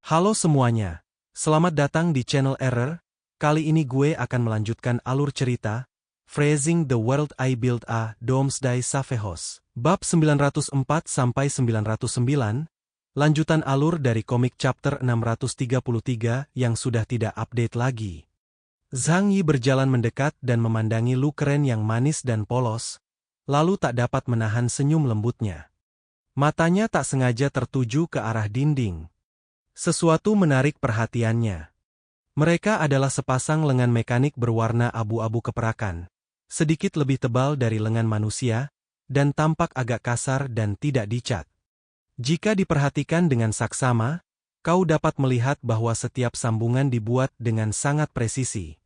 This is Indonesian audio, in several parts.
Halo semuanya, selamat datang di channel Error. Kali ini gue akan melanjutkan alur cerita, Phrasing the World I Built a Doomsday Savehos. Bab 904-909, lanjutan alur dari komik chapter 633 yang sudah tidak update lagi. Zhang Yi berjalan mendekat dan memandangi Lu Keren yang manis dan polos, lalu tak dapat menahan senyum lembutnya. Matanya tak sengaja tertuju ke arah dinding. Sesuatu menarik perhatiannya. Mereka adalah sepasang lengan mekanik berwarna abu-abu keperakan, sedikit lebih tebal dari lengan manusia, dan tampak agak kasar dan tidak dicat. Jika diperhatikan dengan saksama, kau dapat melihat bahwa setiap sambungan dibuat dengan sangat presisi.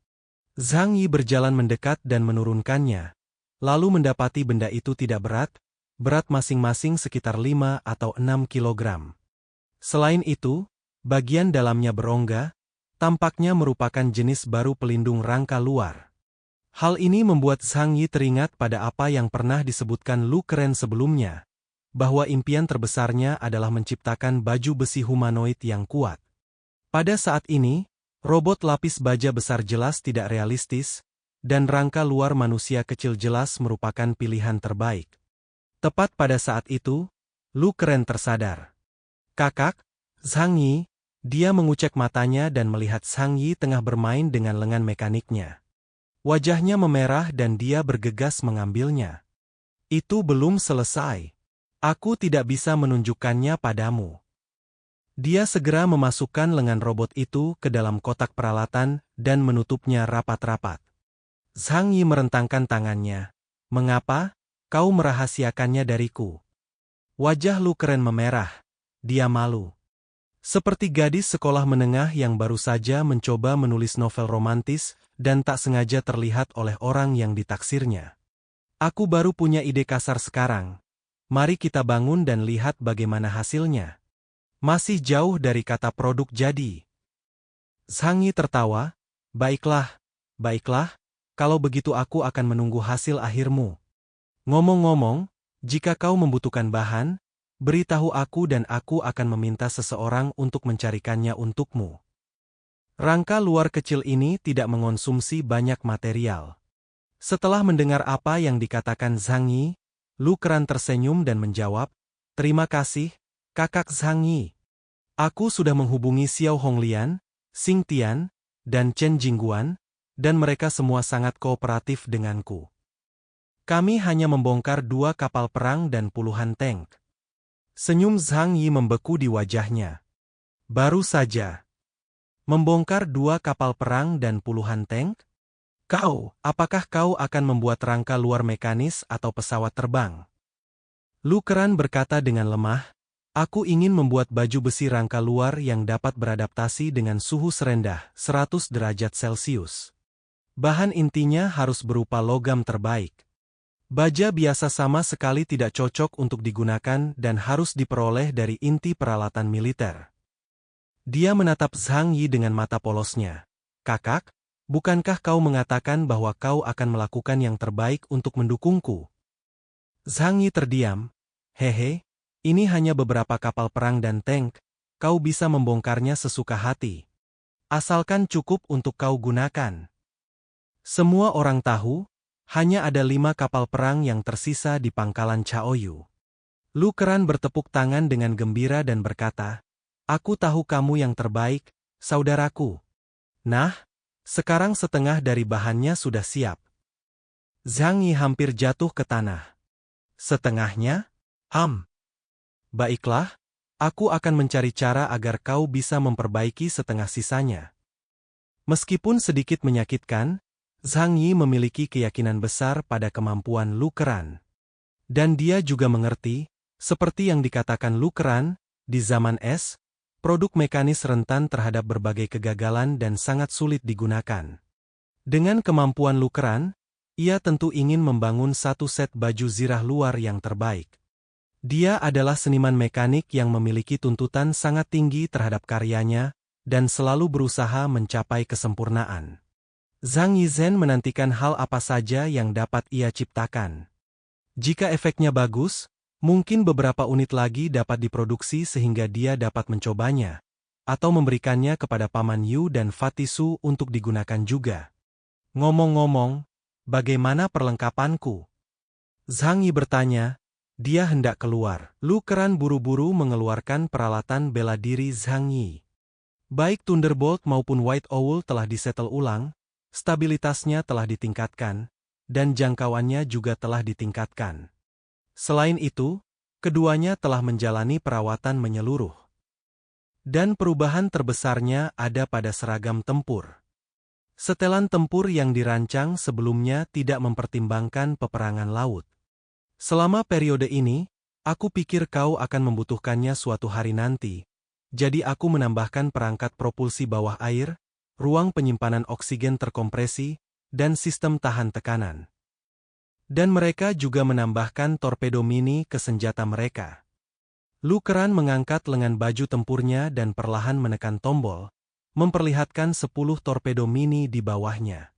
Zhang Yi berjalan mendekat dan menurunkannya, lalu mendapati benda itu tidak berat masing-masing sekitar 5 atau 6 kilogram. Selain itu, bagian dalamnya berongga, tampaknya merupakan jenis baru pelindung rangka luar. Hal ini membuat Zhang Yi teringat pada apa yang pernah disebutkan Lu Keren sebelumnya, bahwa impian terbesarnya adalah menciptakan baju besi humanoid yang kuat. Pada saat ini, robot lapis baja besar jelas tidak realistis, dan rangka luar manusia kecil jelas merupakan pilihan terbaik. Tepat pada saat itu, Lu Keren tersadar. "Kakak, Zhang Yi," dia mengucek matanya dan melihat Zhang Yi tengah bermain dengan lengan mekaniknya. Wajahnya memerah dan dia bergegas mengambilnya. "Itu belum selesai. Aku tidak bisa menunjukkannya padamu." Dia segera memasukkan lengan robot itu ke dalam kotak peralatan dan menutupnya rapat-rapat. Zhang Yi merentangkan tangannya. "Mengapa? Kau merahasiakannya dariku?" Wajah Lu Keren memerah. Dia malu. Seperti gadis sekolah menengah yang baru saja mencoba menulis novel romantis dan tak sengaja terlihat oleh orang yang ditaksirnya. "Aku baru punya ide kasar sekarang. Mari kita bangun dan lihat bagaimana hasilnya." Masih jauh dari kata produk jadi. Zhang Yi tertawa. Baiklah, kalau begitu aku akan menunggu hasil akhirmu. Ngomong-ngomong, jika kau membutuhkan bahan, beritahu aku dan aku akan meminta seseorang untuk mencarikannya untukmu. Rangka luar kecil ini tidak mengonsumsi banyak material. Setelah mendengar apa yang dikatakan Zhang Yi, Lu Keren tersenyum dan menjawab, "Terima kasih, Kakak Zhang Yi. Aku sudah menghubungi Xiao Honglian, Xing Tian, dan Chen Jingguan, dan mereka semua sangat kooperatif denganku. Kami hanya membongkar 2 kapal perang dan puluhan tank." Senyum Zhang Yi membeku di wajahnya. "Baru saja. Membongkar 2 kapal perang dan puluhan tank? Apakah kau akan membuat rangka luar mekanis atau pesawat terbang?" Lu Keren berkata dengan lemah, "Aku ingin membuat baju besi rangka luar yang dapat beradaptasi dengan suhu serendah 100 derajat Celcius. Bahan intinya harus berupa logam terbaik. Baja biasa sama sekali tidak cocok untuk digunakan dan harus diperoleh dari inti peralatan militer." Dia menatap Zhang Yi dengan mata polosnya. "Kakak, bukankah kau mengatakan bahwa kau akan melakukan yang terbaik untuk mendukungku?" Zhang Yi terdiam. "Hehe, ini hanya beberapa kapal perang dan tank, kau bisa membongkarnya sesuka hati. Asalkan cukup untuk kau gunakan." Semua orang tahu, hanya ada 5 kapal perang yang tersisa di pangkalan Chaoyu. Lu Keren bertepuk tangan dengan gembira dan berkata, "Aku tahu kamu yang terbaik, saudaraku. Nah, sekarang setengah dari bahannya sudah siap." Zhang Yi hampir jatuh ke tanah. "Setengahnya? Baiklah, aku akan mencari cara agar kau bisa memperbaiki setengah sisanya." Meskipun sedikit menyakitkan, Zhang Yi memiliki keyakinan besar pada kemampuan Lu Keren. Dan dia juga mengerti, seperti yang dikatakan Lu Keren, di zaman es, produk mekanis rentan terhadap berbagai kegagalan dan sangat sulit digunakan. Dengan kemampuan Lu Keren, ia tentu ingin membangun satu set baju zirah luar yang terbaik. Dia adalah seniman mekanik yang memiliki tuntutan sangat tinggi terhadap karyanya, dan selalu berusaha mencapai kesempurnaan. Zhang Yizhen menantikan hal apa saja yang dapat ia ciptakan. Jika efeknya bagus, mungkin beberapa unit lagi dapat diproduksi sehingga dia dapat mencobanya. atau memberikannya kepada Paman Yu dan Fatisu untuk digunakan juga. Ngomong-ngomong, bagaimana perlengkapanku? Zhang Yi bertanya, dia hendak keluar. Lu Keren buru-buru mengeluarkan peralatan bela diri Zhang Yi. Baik Thunderbolt maupun White Owl telah disetel ulang, stabilitasnya telah ditingkatkan, dan jangkauannya juga telah ditingkatkan. Selain itu, keduanya telah menjalani perawatan menyeluruh. Dan perubahan terbesarnya ada pada seragam tempur. Setelan tempur yang dirancang sebelumnya tidak mempertimbangkan peperangan laut. Selama periode ini, aku pikir kau akan membutuhkannya suatu hari nanti. Jadi aku menambahkan perangkat propulsi bawah air, ruang penyimpanan oksigen terkompresi, dan sistem tahan tekanan. Dan mereka juga menambahkan torpedo mini ke senjata mereka. Lu Keren mengangkat lengan baju tempurnya dan perlahan menekan tombol, memperlihatkan 10 torpedo mini di bawahnya.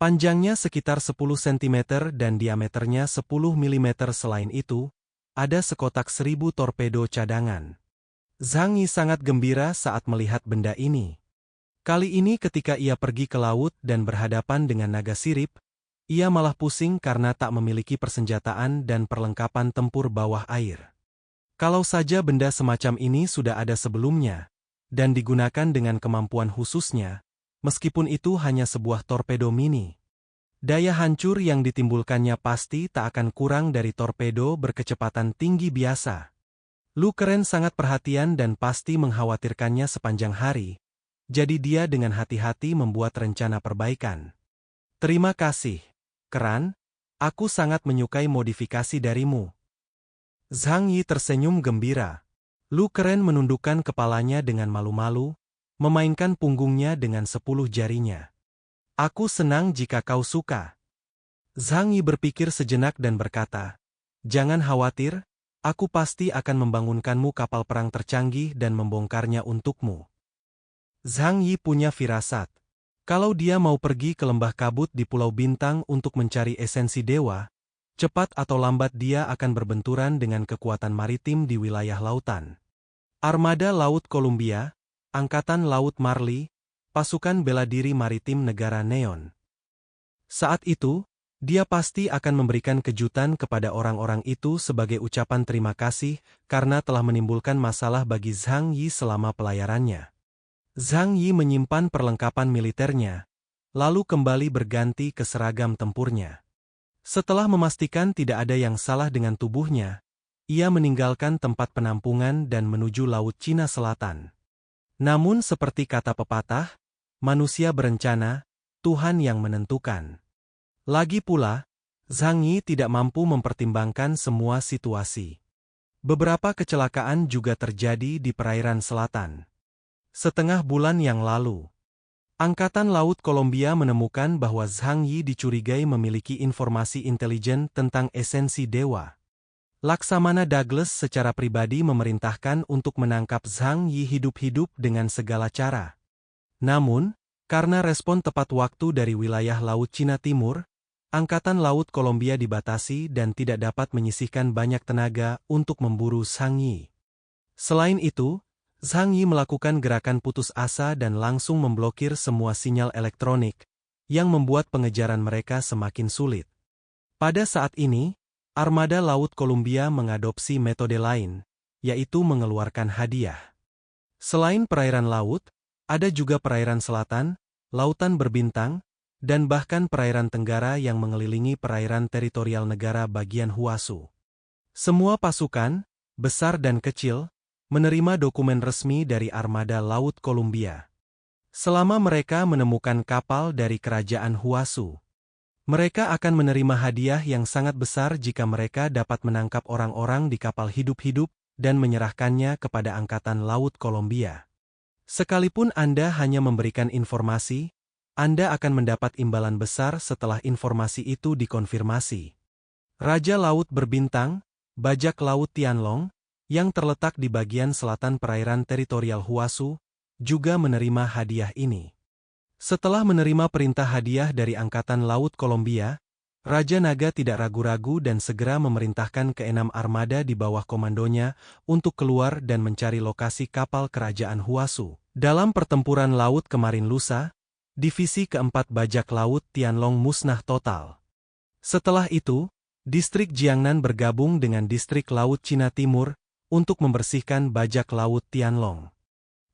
Panjangnya sekitar 10 cm dan diameternya 10 mm. Selain itu, ada sekotak 1000 torpedo cadangan. Zhang Yi sangat gembira saat melihat benda ini. Kali ini ketika ia pergi ke laut dan berhadapan dengan naga sirip, ia malah pusing karena tak memiliki persenjataan dan perlengkapan tempur bawah air. Kalau saja benda semacam ini sudah ada sebelumnya, dan digunakan dengan kemampuan khususnya, meskipun itu hanya sebuah torpedo mini, daya hancur yang ditimbulkannya pasti tak akan kurang dari torpedo berkecepatan tinggi biasa. Lu Keren sangat perhatian dan pasti mengkhawatirkannya sepanjang hari, jadi dia dengan hati-hati membuat rencana perbaikan. Terima kasih, Keren, aku sangat menyukai modifikasi darimu. Zhang Yi tersenyum gembira. Lu Keren menundukkan kepalanya dengan malu-malu, memainkan punggungnya dengan 10 jarinya. Aku senang jika kau suka. Zhang Yi berpikir sejenak dan berkata, jangan khawatir, aku pasti akan membangunkanmu kapal perang tercanggih dan membongkarnya untukmu. Zhang Yi punya firasat. Kalau dia mau pergi ke lembah kabut di Pulau Bintang untuk mencari esensi dewa, cepat atau lambat dia akan berbenturan dengan kekuatan maritim di wilayah lautan. Armada Laut Columbia, Angkatan Laut Marley, Pasukan Bela Diri Maritim Negara Neon. Saat itu, dia pasti akan memberikan kejutan kepada orang-orang itu sebagai ucapan terima kasih karena telah menimbulkan masalah bagi Zhang Yi selama pelayarannya. Zhang Yi menyimpan perlengkapan militernya, lalu kembali berganti ke seragam tempurnya. Setelah memastikan tidak ada yang salah dengan tubuhnya, ia meninggalkan tempat penampungan dan menuju Laut Cina Selatan. Namun seperti kata pepatah, manusia berencana, Tuhan yang menentukan. Lagi pula, Zhang Yi tidak mampu mempertimbangkan semua situasi. Beberapa kecelakaan juga terjadi di perairan selatan. Setengah bulan yang lalu, Angkatan Laut Columbia menemukan bahwa Zhang Yi dicurigai memiliki informasi intelijen tentang esensi dewa. Laksamana Douglas secara pribadi memerintahkan untuk menangkap Zhang Yi hidup-hidup dengan segala cara. Namun, karena respon tepat waktu dari wilayah Laut Cina Timur, Angkatan Laut Columbia dibatasi dan tidak dapat menyisihkan banyak tenaga untuk memburu Zhang Yi. Selain itu, Zhang Yi melakukan gerakan putus asa dan langsung memblokir semua sinyal elektronik, yang membuat pengejaran mereka semakin sulit. Pada saat ini, Armada Laut Columbia mengadopsi metode lain, yaitu mengeluarkan hadiah. Selain perairan laut, ada juga perairan selatan, lautan berbintang, dan bahkan perairan tenggara yang mengelilingi perairan teritorial negara bagian Huasu. Semua pasukan, besar dan kecil, menerima dokumen resmi dari Armada Laut Columbia. Selama mereka menemukan kapal dari kerajaan Huasu, mereka akan menerima hadiah yang sangat besar jika mereka dapat menangkap orang-orang di kapal hidup-hidup dan menyerahkannya kepada Angkatan Laut Columbia. Sekalipun Anda hanya memberikan informasi, Anda akan mendapat imbalan besar setelah informasi itu dikonfirmasi. Raja Laut Berbintang, Bajak Laut Tianlong, yang terletak di bagian selatan perairan teritorial Huasu, juga menerima hadiah ini. Setelah menerima perintah hadiah dari Angkatan Laut Columbia, Raja Naga tidak ragu-ragu dan segera memerintahkan ke-6 armada di bawah komandonya untuk keluar dan mencari lokasi kapal kerajaan Huasu. Dalam pertempuran laut kemarin lusa, divisi keempat bajak laut Tianlong musnah total. Setelah itu, distrik Jiangnan bergabung dengan distrik laut Cina Timur untuk membersihkan bajak laut Tianlong.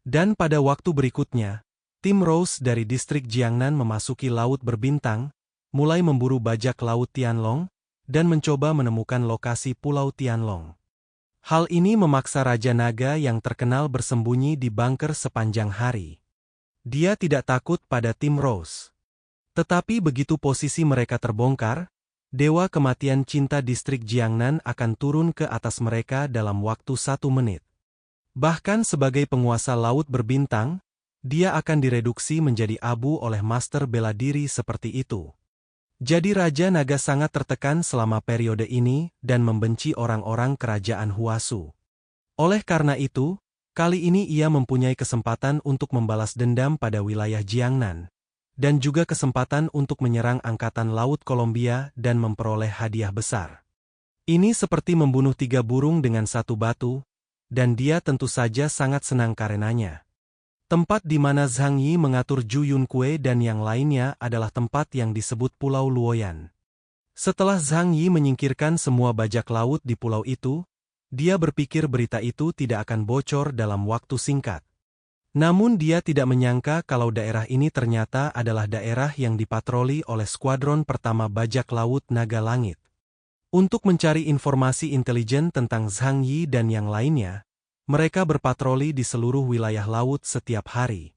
Dan pada waktu berikutnya, tim Rose dari distrik Jiangnan memasuki Laut Berbintang, mulai memburu bajak laut Tianlong, dan mencoba menemukan lokasi Pulau Tianlong. Hal ini memaksa Raja Naga yang terkenal bersembunyi di bunker sepanjang hari. Dia tidak takut pada tim Rose. Tetapi begitu posisi mereka terbongkar, Dewa Kematian Cinta distrik Jiangnan akan turun ke atas mereka dalam waktu 1 menit. Bahkan sebagai penguasa Laut Berbintang, dia akan direduksi menjadi abu oleh master bela diri seperti itu. Jadi Raja Naga sangat tertekan selama periode ini dan membenci orang-orang kerajaan Huasu. Oleh karena itu, kali ini ia mempunyai kesempatan untuk membalas dendam pada wilayah Jiangnan, dan juga kesempatan untuk menyerang Angkatan Laut Kolombia dan memperoleh hadiah besar. Ini seperti membunuh 3 burung dengan 1 batu, dan dia tentu saja sangat senang karenanya. Tempat di mana Zhang Yi mengatur Zhu Yunkui dan yang lainnya adalah tempat yang disebut Pulau Luoyan. Setelah Zhang Yi menyingkirkan semua bajak laut di pulau itu, dia berpikir berita itu tidak akan bocor dalam waktu singkat. Namun dia tidak menyangka kalau daerah ini ternyata adalah daerah yang dipatroli oleh skuadron pertama bajak laut Naga Langit. Untuk mencari informasi intelijen tentang Zhang Yi dan yang lainnya, mereka berpatroli di seluruh wilayah laut setiap hari.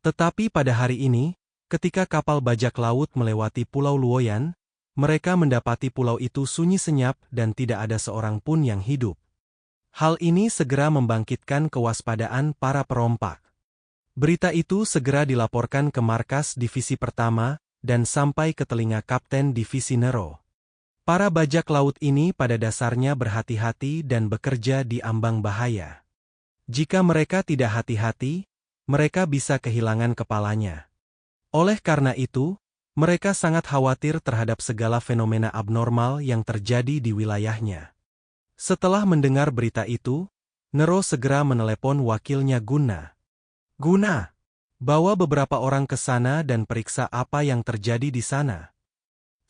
Tetapi pada hari ini, ketika kapal bajak laut melewati Pulau Luoyan, mereka mendapati pulau itu sunyi senyap dan tidak ada seorang pun yang hidup. Hal ini segera membangkitkan kewaspadaan para perompak. Berita itu segera dilaporkan ke markas divisi pertama dan sampai ke telinga Kapten Divisi Nero. Para bajak laut ini pada dasarnya berhati-hati dan bekerja di ambang bahaya. Jika mereka tidak hati-hati, mereka bisa kehilangan kepalanya. Oleh karena itu, mereka sangat khawatir terhadap segala fenomena abnormal yang terjadi di wilayahnya. Setelah mendengar berita itu, Nero segera menelepon wakilnya Guna. Guna, bawa beberapa orang ke sana dan periksa apa yang terjadi di sana.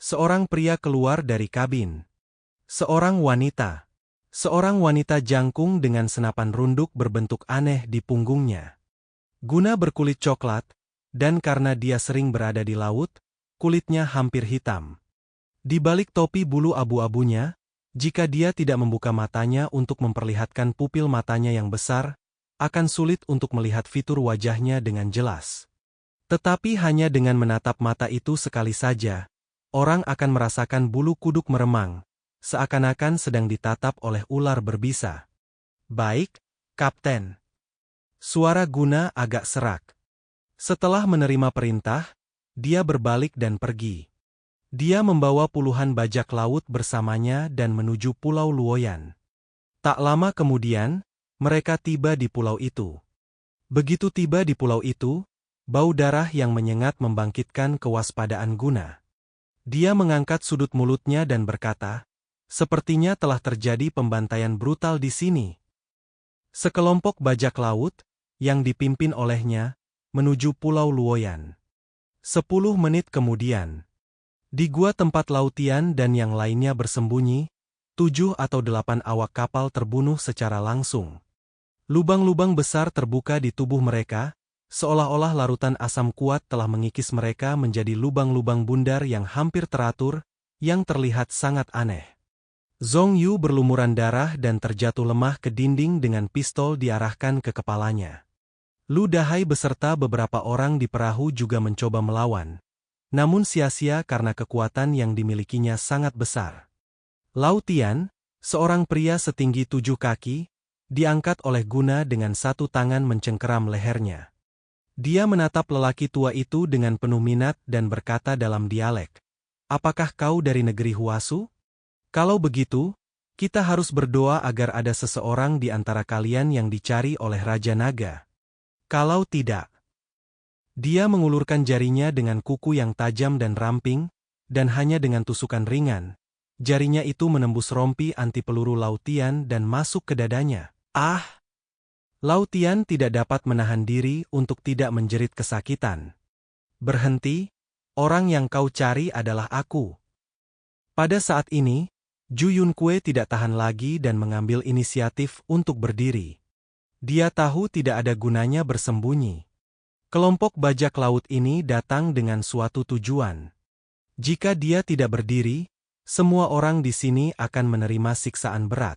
Seorang pria keluar dari kabin. Seorang wanita jangkung dengan senapan runduk berbentuk aneh di punggungnya. Guna berkulit coklat, dan karena dia sering berada di laut, kulitnya hampir hitam. Di balik topi bulu abu-abunya, jika dia tidak membuka matanya untuk memperlihatkan pupil matanya yang besar, akan sulit untuk melihat fitur wajahnya dengan jelas. Tetapi hanya dengan menatap mata itu sekali saja, orang akan merasakan bulu kuduk meremang, seakan-akan sedang ditatap oleh ular berbisa. Baik, Kapten. Suara Guna agak serak. Setelah menerima perintah, dia berbalik dan pergi. Dia membawa puluhan bajak laut bersamanya dan menuju Pulau Luoyan. Tak lama kemudian, mereka tiba di pulau itu. Begitu tiba di pulau itu, bau darah yang menyengat membangkitkan kewaspadaan Guna. Dia mengangkat sudut mulutnya dan berkata, "Sepertinya telah terjadi pembantaian brutal di sini." Sekelompok bajak laut, yang dipimpin olehnya, menuju Pulau Luoyan. 10 menit kemudian, di gua tempat Lautian dan yang lainnya bersembunyi, 7 atau 8 awak kapal terbunuh secara langsung. Lubang-lubang besar terbuka di tubuh mereka, seolah-olah larutan asam kuat telah mengikis mereka menjadi lubang-lubang bundar yang hampir teratur, yang terlihat sangat aneh. Zhong Yu berlumuran darah dan terjatuh lemah ke dinding dengan pistol diarahkan ke kepalanya. Lu Dahai beserta beberapa orang di perahu juga mencoba melawan, namun sia-sia karena kekuatan yang dimilikinya sangat besar. Lautian, seorang pria setinggi 7 kaki, diangkat oleh Guna dengan satu tangan mencengkeram lehernya. Dia menatap lelaki tua itu dengan penuh minat dan berkata dalam dialek, "Apakah kau dari negeri Huasu? Kalau begitu, kita harus berdoa agar ada seseorang di antara kalian yang dicari oleh Raja Naga. Kalau tidak..." Dia mengulurkan jarinya dengan kuku yang tajam dan ramping, dan hanya dengan tusukan ringan, jarinya itu menembus rompi anti peluru Lautian dan masuk ke dadanya. Ah! Lao Tian tidak dapat menahan diri untuk tidak menjerit kesakitan. Berhenti, orang yang kau cari adalah aku. Pada saat ini, Zhu Yunkue tidak tahan lagi dan mengambil inisiatif untuk berdiri. Dia tahu tidak ada gunanya bersembunyi. Kelompok bajak laut ini datang dengan suatu tujuan. Jika dia tidak berdiri, semua orang di sini akan menerima siksaan berat.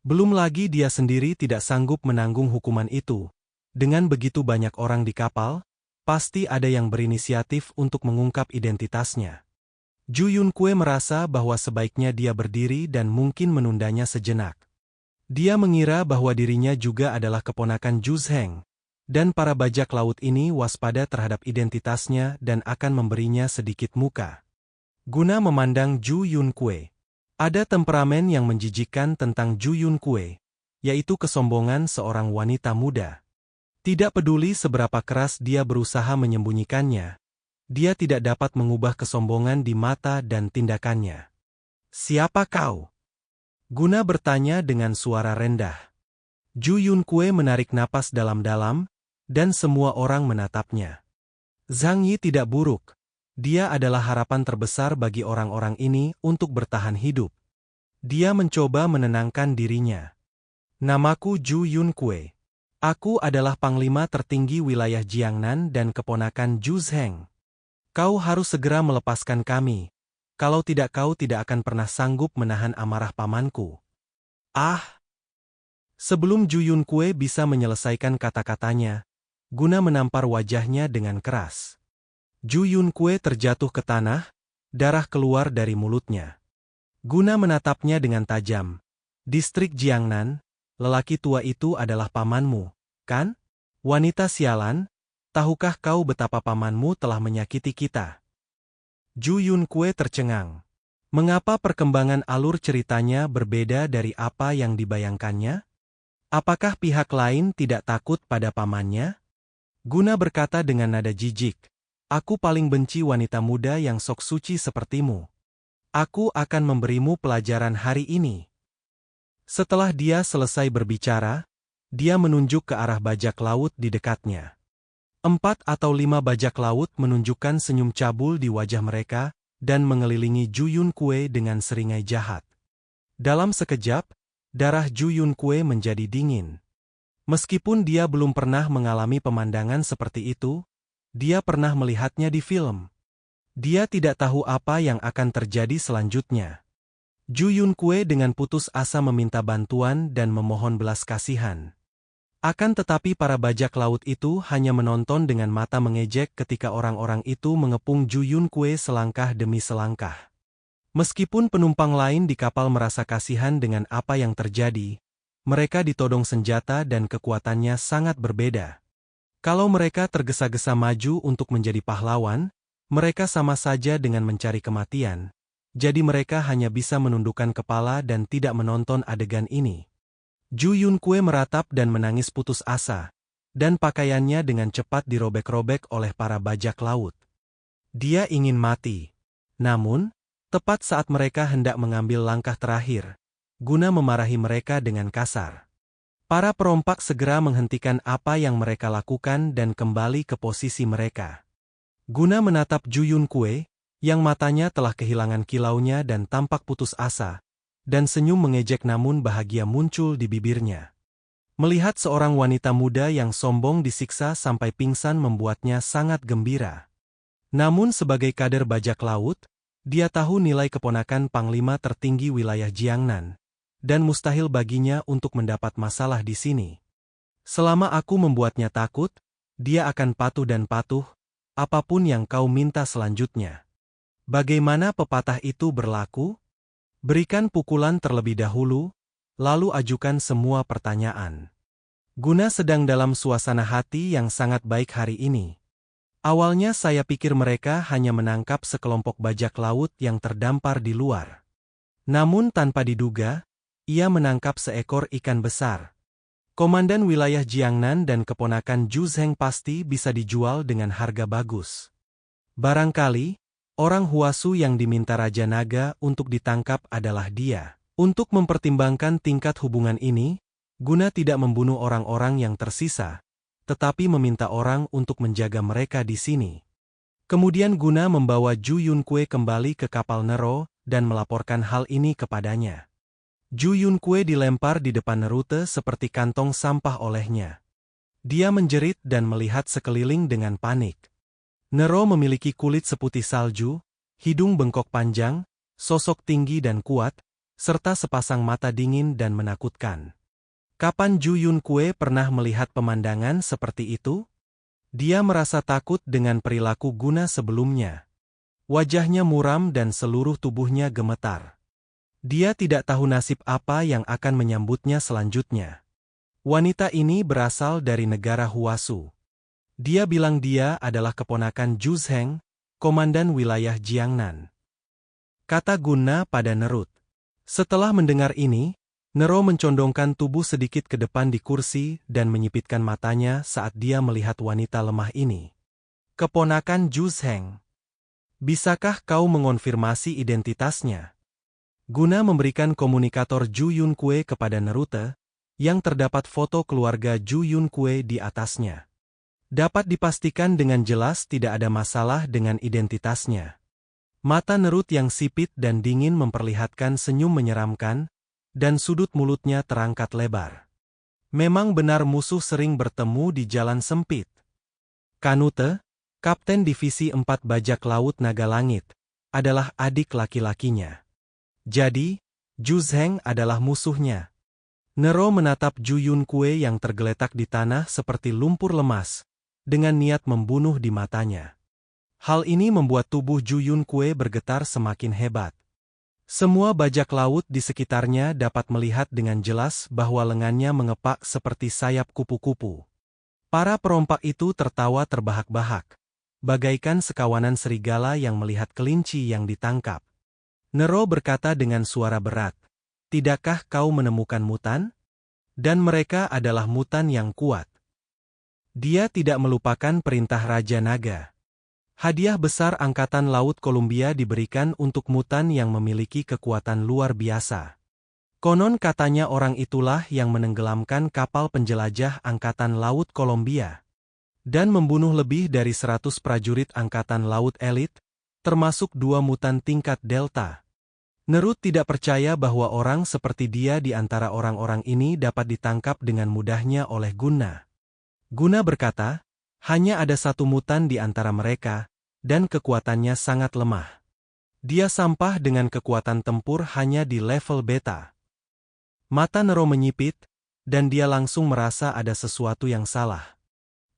Belum lagi dia sendiri tidak sanggup menanggung hukuman itu. Dengan begitu banyak orang di kapal, pasti ada yang berinisiatif untuk mengungkap identitasnya. Zhu Yunkue merasa bahwa sebaiknya dia berdiri dan mungkin menundanya sejenak. Dia mengira bahwa dirinya juga adalah keponakan Zhu Zheng, dan para bajak laut ini waspada terhadap identitasnya dan akan memberinya sedikit muka. Guna memandang Zhu Yunkue. Ada temperamen yang menjijikkan tentang Zhu Yunkue, yaitu kesombongan seorang wanita muda. Tidak peduli seberapa keras dia berusaha menyembunyikannya, dia tidak dapat mengubah kesombongan di mata dan tindakannya. "Siapa kau?" Guna bertanya dengan suara rendah. Zhu Yunkue menarik napas dalam-dalam, dan semua orang menatapnya. Zhang Yi tidak buruk. Dia adalah harapan terbesar bagi orang-orang ini untuk bertahan hidup. Dia mencoba menenangkan dirinya. "Namaku Zhu Yunkue. Aku adalah panglima tertinggi wilayah Jiangnan dan keponakan Zhu Zheng. Kau harus segera melepaskan kami. Kalau tidak kau tidak akan pernah sanggup menahan amarah pamanku." "Ah!" Sebelum Zhu Yunkue bisa menyelesaikan kata-katanya, Guna menampar wajahnya dengan keras. Zhu Yunkue terjatuh ke tanah, darah keluar dari mulutnya. Guna menatapnya dengan tajam. "Distrik Jiangnan, lelaki tua itu adalah pamanmu, kan? Wanita sialan, tahukah kau betapa pamanmu telah menyakiti kita?" Zhu Yunkue tercengang. Mengapa perkembangan alur ceritanya berbeda dari apa yang dibayangkannya? Apakah pihak lain tidak takut pada pamannya? Guna berkata dengan nada jijik. "Aku paling benci wanita muda yang sok suci sepertimu. Aku akan memberimu pelajaran hari ini." Setelah dia selesai berbicara, dia menunjuk ke arah bajak laut di dekatnya. 4 atau 5 bajak laut menunjukkan senyum cabul di wajah mereka dan mengelilingi Zhu Yunkue dengan seringai jahat. Dalam sekejap, darah Zhu Yunkue menjadi dingin. Meskipun dia belum pernah mengalami pemandangan seperti itu, dia pernah melihatnya di film. Dia tidak tahu apa yang akan terjadi selanjutnya. Zhu Yunkue dengan putus asa meminta bantuan dan memohon belas kasihan. Akan tetapi para bajak laut itu hanya menonton dengan mata mengejek ketika orang-orang itu mengepung Zhu Yunkue selangkah demi selangkah. Meskipun penumpang lain di kapal merasa kasihan dengan apa yang terjadi, mereka ditodong senjata dan kekuatannya sangat berbeda. Kalau mereka tergesa-gesa maju untuk menjadi pahlawan, mereka sama saja dengan mencari kematian. Jadi mereka hanya bisa menundukkan kepala dan tidak menonton adegan ini. Zhu Yunkue meratap dan menangis putus asa, dan pakaiannya dengan cepat dirobek-robek oleh para bajak laut. Dia ingin mati. Namun, tepat saat mereka hendak mengambil langkah terakhir, Guna memarahi mereka dengan kasar. Para perompak segera menghentikan apa yang mereka lakukan dan kembali ke posisi mereka. Guna menatap Zhu Yunkue, yang matanya telah kehilangan kilaunya dan tampak putus asa, dan senyum mengejek namun bahagia muncul di bibirnya. Melihat seorang wanita muda yang sombong disiksa sampai pingsan membuatnya sangat gembira. Namun sebagai kader bajak laut, dia tahu nilai keponakan panglima tertinggi wilayah Jiangnan, dan mustahil baginya untuk mendapat masalah di sini. Selama aku membuatnya takut, dia akan patuh dan patuh, apapun yang kau minta selanjutnya. Bagaimana pepatah itu berlaku? Berikan pukulan terlebih dahulu, lalu ajukan semua pertanyaan. Guna sedang dalam suasana hati yang sangat baik hari ini. Awalnya saya pikir mereka hanya menangkap sekelompok bajak laut yang terdampar di luar. Namun tanpa diduga, ia menangkap seekor ikan besar. Komandan wilayah Jiangnan dan keponakan Zhu Zheng pasti bisa dijual dengan harga bagus. Barangkali, orang Huasu yang diminta Raja Naga untuk ditangkap adalah dia. Untuk mempertimbangkan tingkat hubungan ini, Guna tidak membunuh orang-orang yang tersisa, tetapi meminta orang untuk menjaga mereka di sini. Kemudian Guna membawa Ju Yunkue kembali ke kapal Nero dan melaporkan hal ini kepadanya. Ju Yunkue dilempar di depan Nerute seperti kantong sampah olehnya. Dia menjerit dan melihat sekeliling dengan panik. Nero memiliki kulit seputih salju, hidung bengkok panjang, sosok tinggi dan kuat, serta sepasang mata dingin dan menakutkan. Kapan Ju Yunkue pernah melihat pemandangan seperti itu? Dia merasa takut dengan perilaku Guna sebelumnya. Wajahnya muram dan seluruh tubuhnya gemetar. Dia tidak tahu nasib apa yang akan menyambutnya selanjutnya. Wanita ini berasal dari negara Huasu. Dia bilang dia adalah keponakan Zhu Zheng, komandan wilayah Jiangnan. Kata Guna pada Nerut. Setelah mendengar ini, Nero mencondongkan tubuh sedikit ke depan di kursi dan menyipitkan matanya saat dia melihat wanita lemah ini. Keponakan Zhu Zheng. Bisakah kau mengonfirmasi identitasnya? Guna memberikan komunikator Ju Yunkue kepada Nerute, yang terdapat foto keluarga Ju Yunkue di atasnya. Dapat dipastikan dengan jelas tidak ada masalah dengan identitasnya. Mata Nerut yang sipit dan dingin memperlihatkan senyum menyeramkan, dan sudut mulutnya terangkat lebar. Memang benar musuh sering bertemu di jalan sempit. Kanute, Kapten Divisi 4 Bajak Laut Naga Langit, adalah adik laki-lakinya. Jadi, Zhu Zheng adalah musuhnya. Nero menatap Ju Yunkue yang tergeletak di tanah seperti lumpur lemas, dengan niat membunuh di matanya. Hal ini membuat tubuh Ju Yunkue bergetar semakin hebat. Semua bajak laut di sekitarnya dapat melihat dengan jelas bahwa lengannya mengepak seperti sayap kupu-kupu. Para perompak itu tertawa terbahak-bahak, bagaikan sekawanan serigala yang melihat kelinci yang ditangkap. Nero berkata dengan suara berat, "Tidakkah kau menemukan mutan? Dan mereka adalah mutan yang kuat." Dia tidak melupakan perintah Raja Naga. Hadiah besar Angkatan Laut Columbia diberikan untuk mutan yang memiliki kekuatan luar biasa. Konon katanya orang itulah yang menenggelamkan kapal penjelajah Angkatan Laut Columbia dan membunuh lebih dari 100 prajurit Angkatan Laut elit, termasuk 2 mutan tingkat Delta. Nerut tidak percaya bahwa orang seperti dia di antara orang-orang ini dapat ditangkap dengan mudahnya oleh Guna. Guna berkata, hanya ada satu mutan di antara mereka, dan kekuatannya sangat lemah. Dia sampah dengan kekuatan tempur hanya di level beta. Mata Nero menyipit, dan dia langsung merasa ada sesuatu yang salah.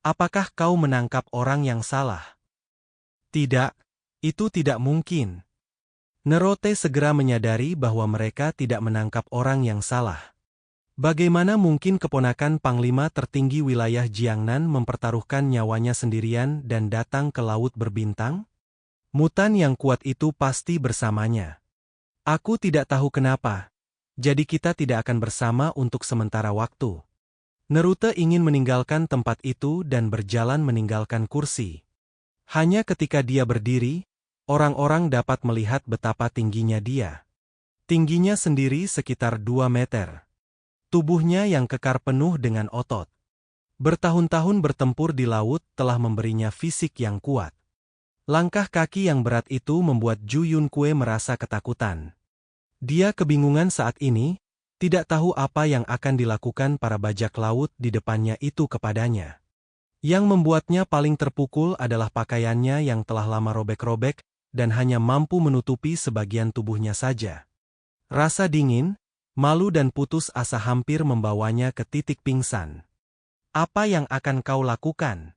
Apakah kau menangkap orang yang salah? Tidak, itu tidak mungkin. Nerote segera menyadari bahwa mereka tidak menangkap orang yang salah. Bagaimana mungkin keponakan Panglima tertinggi wilayah Jiangnan mempertaruhkan nyawanya sendirian dan datang ke Laut Berbintang? Mutan yang kuat itu pasti bersamanya. Aku tidak tahu kenapa, jadi kita tidak akan bersama untuk sementara waktu. Nerute ingin meninggalkan tempat itu dan berjalan meninggalkan kursi. Hanya ketika dia berdiri, orang-orang dapat melihat betapa tingginya dia. Tingginya sendiri sekitar 2 meter. Tubuhnya yang kekar penuh dengan otot. Bertahun-tahun bertempur di laut telah memberinya fisik yang kuat. Langkah kaki yang berat itu membuat Ju Yunkue merasa ketakutan. Dia kebingungan saat ini, tidak tahu apa yang akan dilakukan para bajak laut di depannya itu kepadanya. Yang membuatnya paling terpukul adalah pakaiannya yang telah lama robek-robek, dan hanya mampu menutupi sebagian tubuhnya saja. Rasa dingin, malu dan putus asa hampir membawanya ke titik pingsan. Apa yang akan kau lakukan?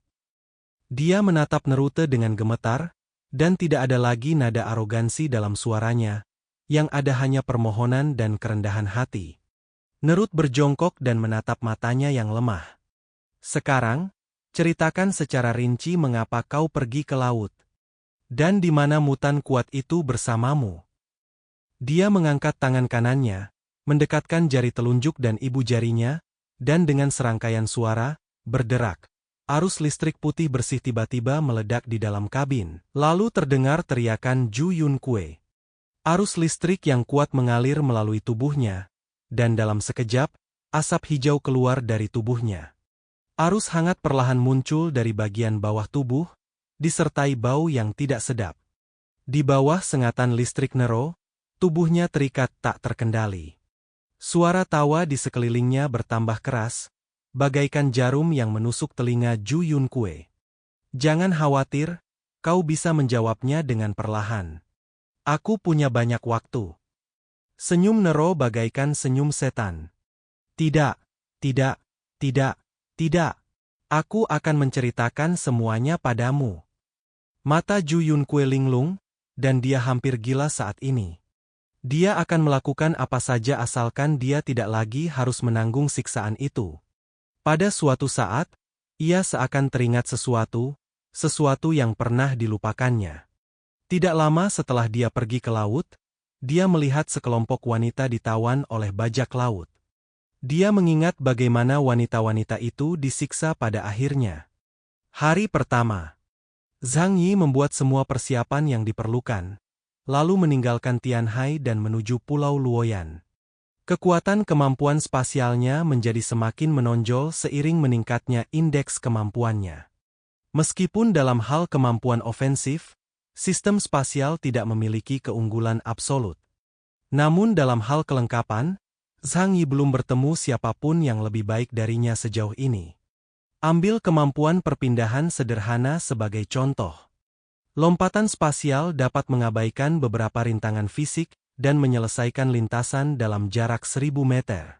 Dia menatap Nerute dengan gemetar, dan tidak ada lagi nada arogansi dalam suaranya, yang ada hanya permohonan dan kerendahan hati. Nerut berjongkok dan menatap matanya yang lemah. Sekarang, ceritakan secara rinci mengapa kau pergi ke laut. Dan di mana mutan kuat itu bersamamu? Dia mengangkat tangan kanannya, mendekatkan jari telunjuk dan ibu jarinya, dan dengan serangkaian suara, berderak. Arus listrik putih bersih tiba-tiba meledak di dalam kabin. Lalu terdengar teriakan Ju Yunkue. Arus listrik yang kuat mengalir melalui tubuhnya, dan dalam sekejap, Asap hijau keluar dari tubuhnya. Arus hangat perlahan muncul dari bagian bawah tubuh, disertai bau yang tidak sedap. Di bawah sengatan listrik Nero, tubuhnya terikat tak terkendali. Suara tawa di sekelilingnya bertambah keras, bagaikan jarum yang menusuk telinga Ju Yunkue. Jangan khawatir, kau bisa menjawabnya dengan perlahan. Aku punya banyak waktu. Senyum Nero bagaikan senyum setan. Tidak, tidak, tidak, tidak. Aku akan menceritakan semuanya padamu. Mata Ju Yunkue linglung, dan dia hampir gila saat ini. Dia akan melakukan apa saja asalkan dia tidak lagi harus menanggung siksaan itu. Pada suatu saat, ia seakan teringat sesuatu yang pernah dilupakannya. Tidak lama setelah dia pergi ke laut, dia melihat sekelompok wanita ditawan oleh bajak laut. Dia mengingat bagaimana wanita-wanita itu disiksa pada akhirnya. Hari pertama, Zhang Yi membuat semua persiapan yang diperlukan, lalu meninggalkan Tianhai dan menuju Pulau Luoyan. Kekuatan kemampuan spasialnya menjadi semakin menonjol seiring meningkatnya indeks kemampuannya. Meskipun dalam hal kemampuan ofensif, sistem spasial tidak memiliki keunggulan absolut. Namun dalam hal kelengkapan, Zhang Yi belum bertemu siapapun yang lebih baik darinya sejauh ini. Ambil kemampuan perpindahan sederhana sebagai contoh. Lompatan spasial dapat mengabaikan beberapa rintangan fisik dan menyelesaikan lintasan dalam jarak 1000 meter.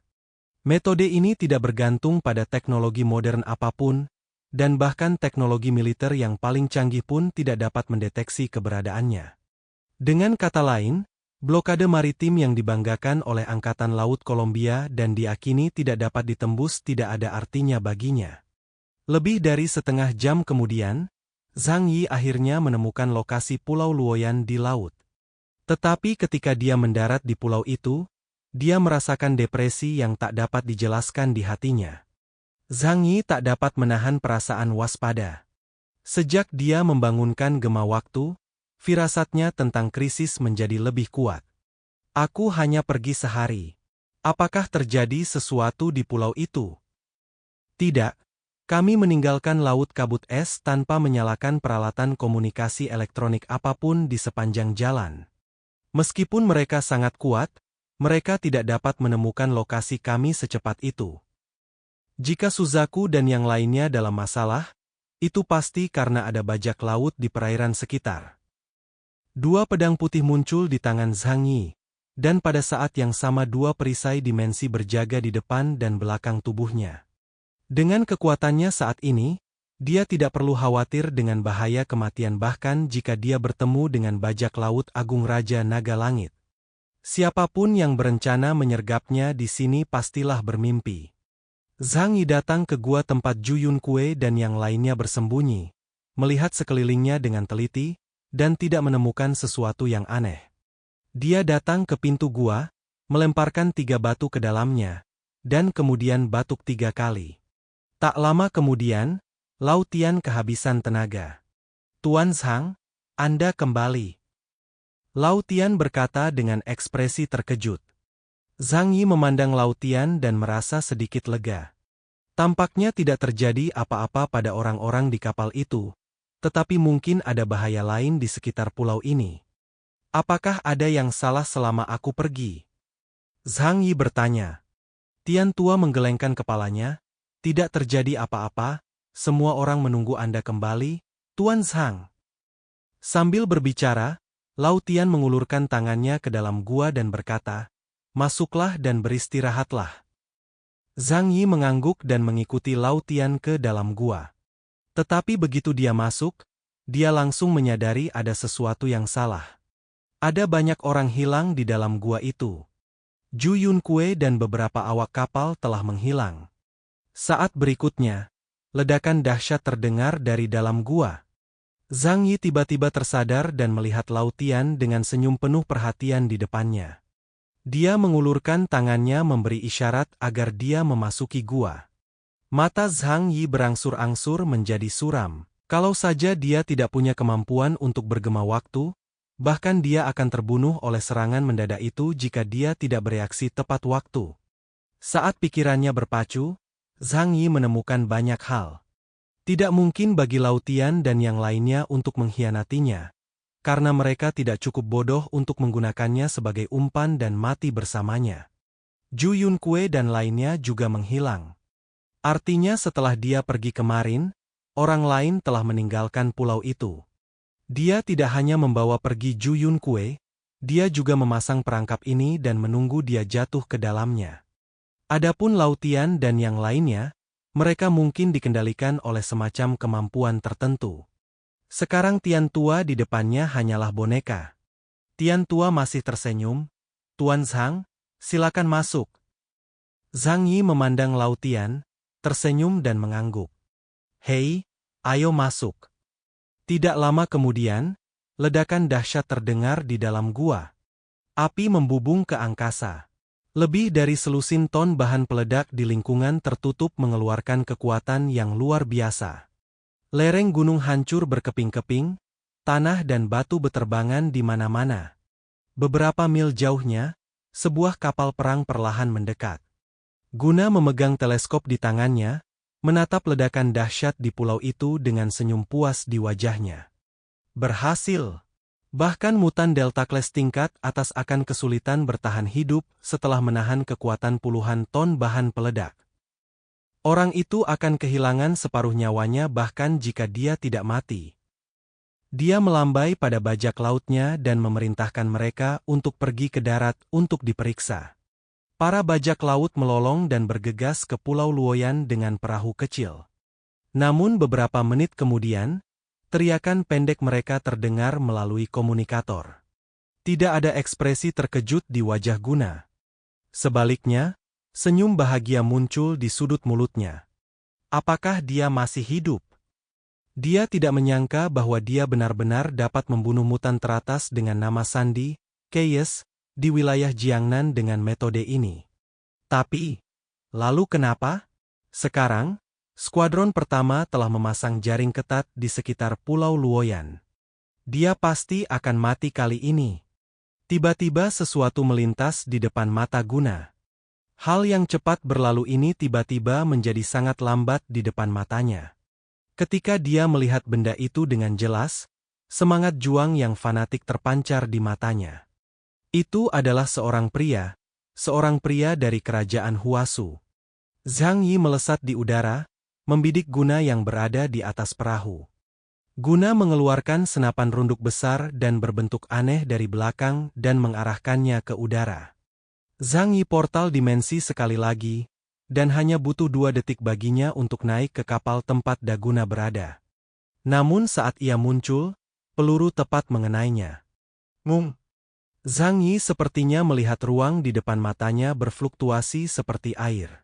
Metode ini tidak bergantung pada teknologi modern apapun, dan bahkan teknologi militer yang paling canggih pun tidak dapat mendeteksi keberadaannya. Dengan kata lain, blokade maritim yang dibanggakan oleh Angkatan Laut Kolombia dan diakini tidak dapat ditembus tidak ada artinya baginya. Lebih dari setengah jam kemudian, Zhang Yi akhirnya menemukan lokasi Pulau Luoyan di laut. Tetapi ketika dia mendarat di pulau itu, dia merasakan depresi yang tak dapat dijelaskan di hatinya. Zhang Yi tak dapat menahan perasaan waspada. Sejak dia membangunkan gema waktu, firasatnya tentang krisis menjadi lebih kuat. Aku hanya pergi sehari. Apakah terjadi sesuatu di pulau itu? Tidak. Kami meninggalkan laut kabut es tanpa menyalakan peralatan komunikasi elektronik apapun di sepanjang jalan. Meskipun mereka sangat kuat, mereka tidak dapat menemukan lokasi kami secepat itu. Jika Suzaku dan yang lainnya dalam masalah, itu pasti karena ada bajak laut di perairan sekitar. Dua pedang putih muncul di tangan Zhang Yi, dan pada saat yang sama dua perisai dimensi berjaga di depan dan belakang tubuhnya. Dengan kekuatannya saat ini, dia tidak perlu khawatir dengan bahaya kematian bahkan jika dia bertemu dengan bajak laut Agung Raja Naga Langit. Siapapun yang berencana menyergapnya di sini pastilah bermimpi. Zhang Yi datang ke gua tempat Ju Yunkue dan yang lainnya bersembunyi, melihat sekelilingnya dengan teliti, dan tidak menemukan sesuatu yang aneh. Dia datang ke pintu gua, melemparkan 3 batu ke dalamnya, dan kemudian batuk 3 kali. Tak lama kemudian, Lao Tian kehabisan tenaga. Tuan Zhang, Anda kembali. Lao Tian berkata dengan ekspresi terkejut. Zhang Yi memandang Lao Tian dan merasa sedikit lega. Tampaknya tidak terjadi apa-apa pada orang-orang di kapal itu, tetapi mungkin ada bahaya lain di sekitar pulau ini. Apakah ada yang salah selama aku pergi? Zhang Yi bertanya. Tian tua menggelengkan kepalanya. Tidak terjadi apa-apa, semua orang menunggu Anda kembali, Tuan Zhang. Sambil berbicara, Lao Tian mengulurkan tangannya ke dalam gua dan berkata, masuklah dan beristirahatlah. Zhang Yi mengangguk dan mengikuti Lao Tian ke dalam gua. Tetapi begitu dia masuk, dia langsung menyadari ada sesuatu yang salah. Ada banyak orang hilang di dalam gua itu. Ju Yunkue dan beberapa awak kapal telah menghilang. Saat berikutnya, ledakan dahsyat terdengar dari dalam gua. Zhang Yi tiba-tiba tersadar dan melihat Lao Tian dengan senyum penuh perhatian di depannya. Dia mengulurkan tangannya memberi isyarat agar dia memasuki gua. Mata Zhang Yi berangsur-angsur menjadi suram. Kalau saja dia tidak punya kemampuan untuk bergema waktu, bahkan dia akan terbunuh oleh serangan mendadak itu jika dia tidak bereaksi tepat waktu. Saat pikirannya berpacu, Zhang Yi menemukan banyak hal. Tidak mungkin bagi Lao Tian dan yang lainnya untuk mengkhianatinya, karena mereka tidak cukup bodoh untuk menggunakannya sebagai umpan dan mati bersamanya. Zhu Yunkui dan lainnya juga menghilang. Artinya setelah dia pergi kemarin, orang lain telah meninggalkan pulau itu. Dia tidak hanya membawa pergi Zhu Yunkui, dia juga memasang perangkap ini dan menunggu dia jatuh ke dalamnya. Adapun Lao Tian dan yang lainnya, mereka mungkin dikendalikan oleh semacam kemampuan tertentu. Sekarang Tian Tua di depannya hanyalah boneka. Tian Tua masih tersenyum. "Tuan Zhang, silakan masuk." Zhang Yi memandang Lao Tian, tersenyum dan mengangguk. "Hei, ayo masuk." Tidak lama kemudian, ledakan dahsyat terdengar di dalam gua. Api membubung ke angkasa. Lebih dari selusin ton bahan peledak di lingkungan tertutup mengeluarkan kekuatan yang luar biasa. Lereng gunung hancur berkeping-keping, tanah dan batu beterbangan di mana-mana. Beberapa mil jauhnya, sebuah kapal perang perlahan mendekat. Guna memegang teleskop di tangannya, menatap ledakan dahsyat di pulau itu dengan senyum puas di wajahnya. Berhasil! Bahkan mutan Delta Class tingkat atas akan kesulitan bertahan hidup setelah menahan kekuatan puluhan ton bahan peledak. Orang itu akan kehilangan separuh nyawanya bahkan jika dia tidak mati. Dia melambai pada bajak lautnya dan memerintahkan mereka untuk pergi ke darat untuk diperiksa. Para bajak laut melolong dan bergegas ke Pulau Luoyan dengan perahu kecil. Namun beberapa menit kemudian, teriakan pendek mereka terdengar melalui komunikator. Tidak ada ekspresi terkejut di wajah Guna. Sebaliknya, senyum bahagia muncul di sudut mulutnya. Apakah dia masih hidup? Dia tidak menyangka bahwa dia benar-benar dapat membunuh mutan teratas dengan nama Sandi, Keyes, di wilayah Jiangnan dengan metode ini. Tapi, lalu kenapa? Sekarang, skuadron pertama telah memasang jaring ketat di sekitar Pulau Luoyan. Dia pasti akan mati kali ini. Tiba-tiba sesuatu melintas di depan mata Guna. Hal yang cepat berlalu ini tiba-tiba menjadi sangat lambat di depan matanya. Ketika dia melihat benda itu dengan jelas, semangat juang yang fanatik terpancar di matanya. Itu adalah seorang pria dari kerajaan Huasu. Zhang Yi melesat di udara, membidik Guna yang berada di atas perahu. Guna mengeluarkan senapan runduk besar dan berbentuk aneh dari belakang dan mengarahkannya ke udara. Zhang Yi portal dimensi sekali lagi, dan hanya butuh 2 detik baginya untuk naik ke kapal tempat Daguna berada. Namun saat ia muncul, peluru tepat mengenainya. Ngung! Zhang Yi sepertinya melihat ruang di depan matanya berfluktuasi seperti air.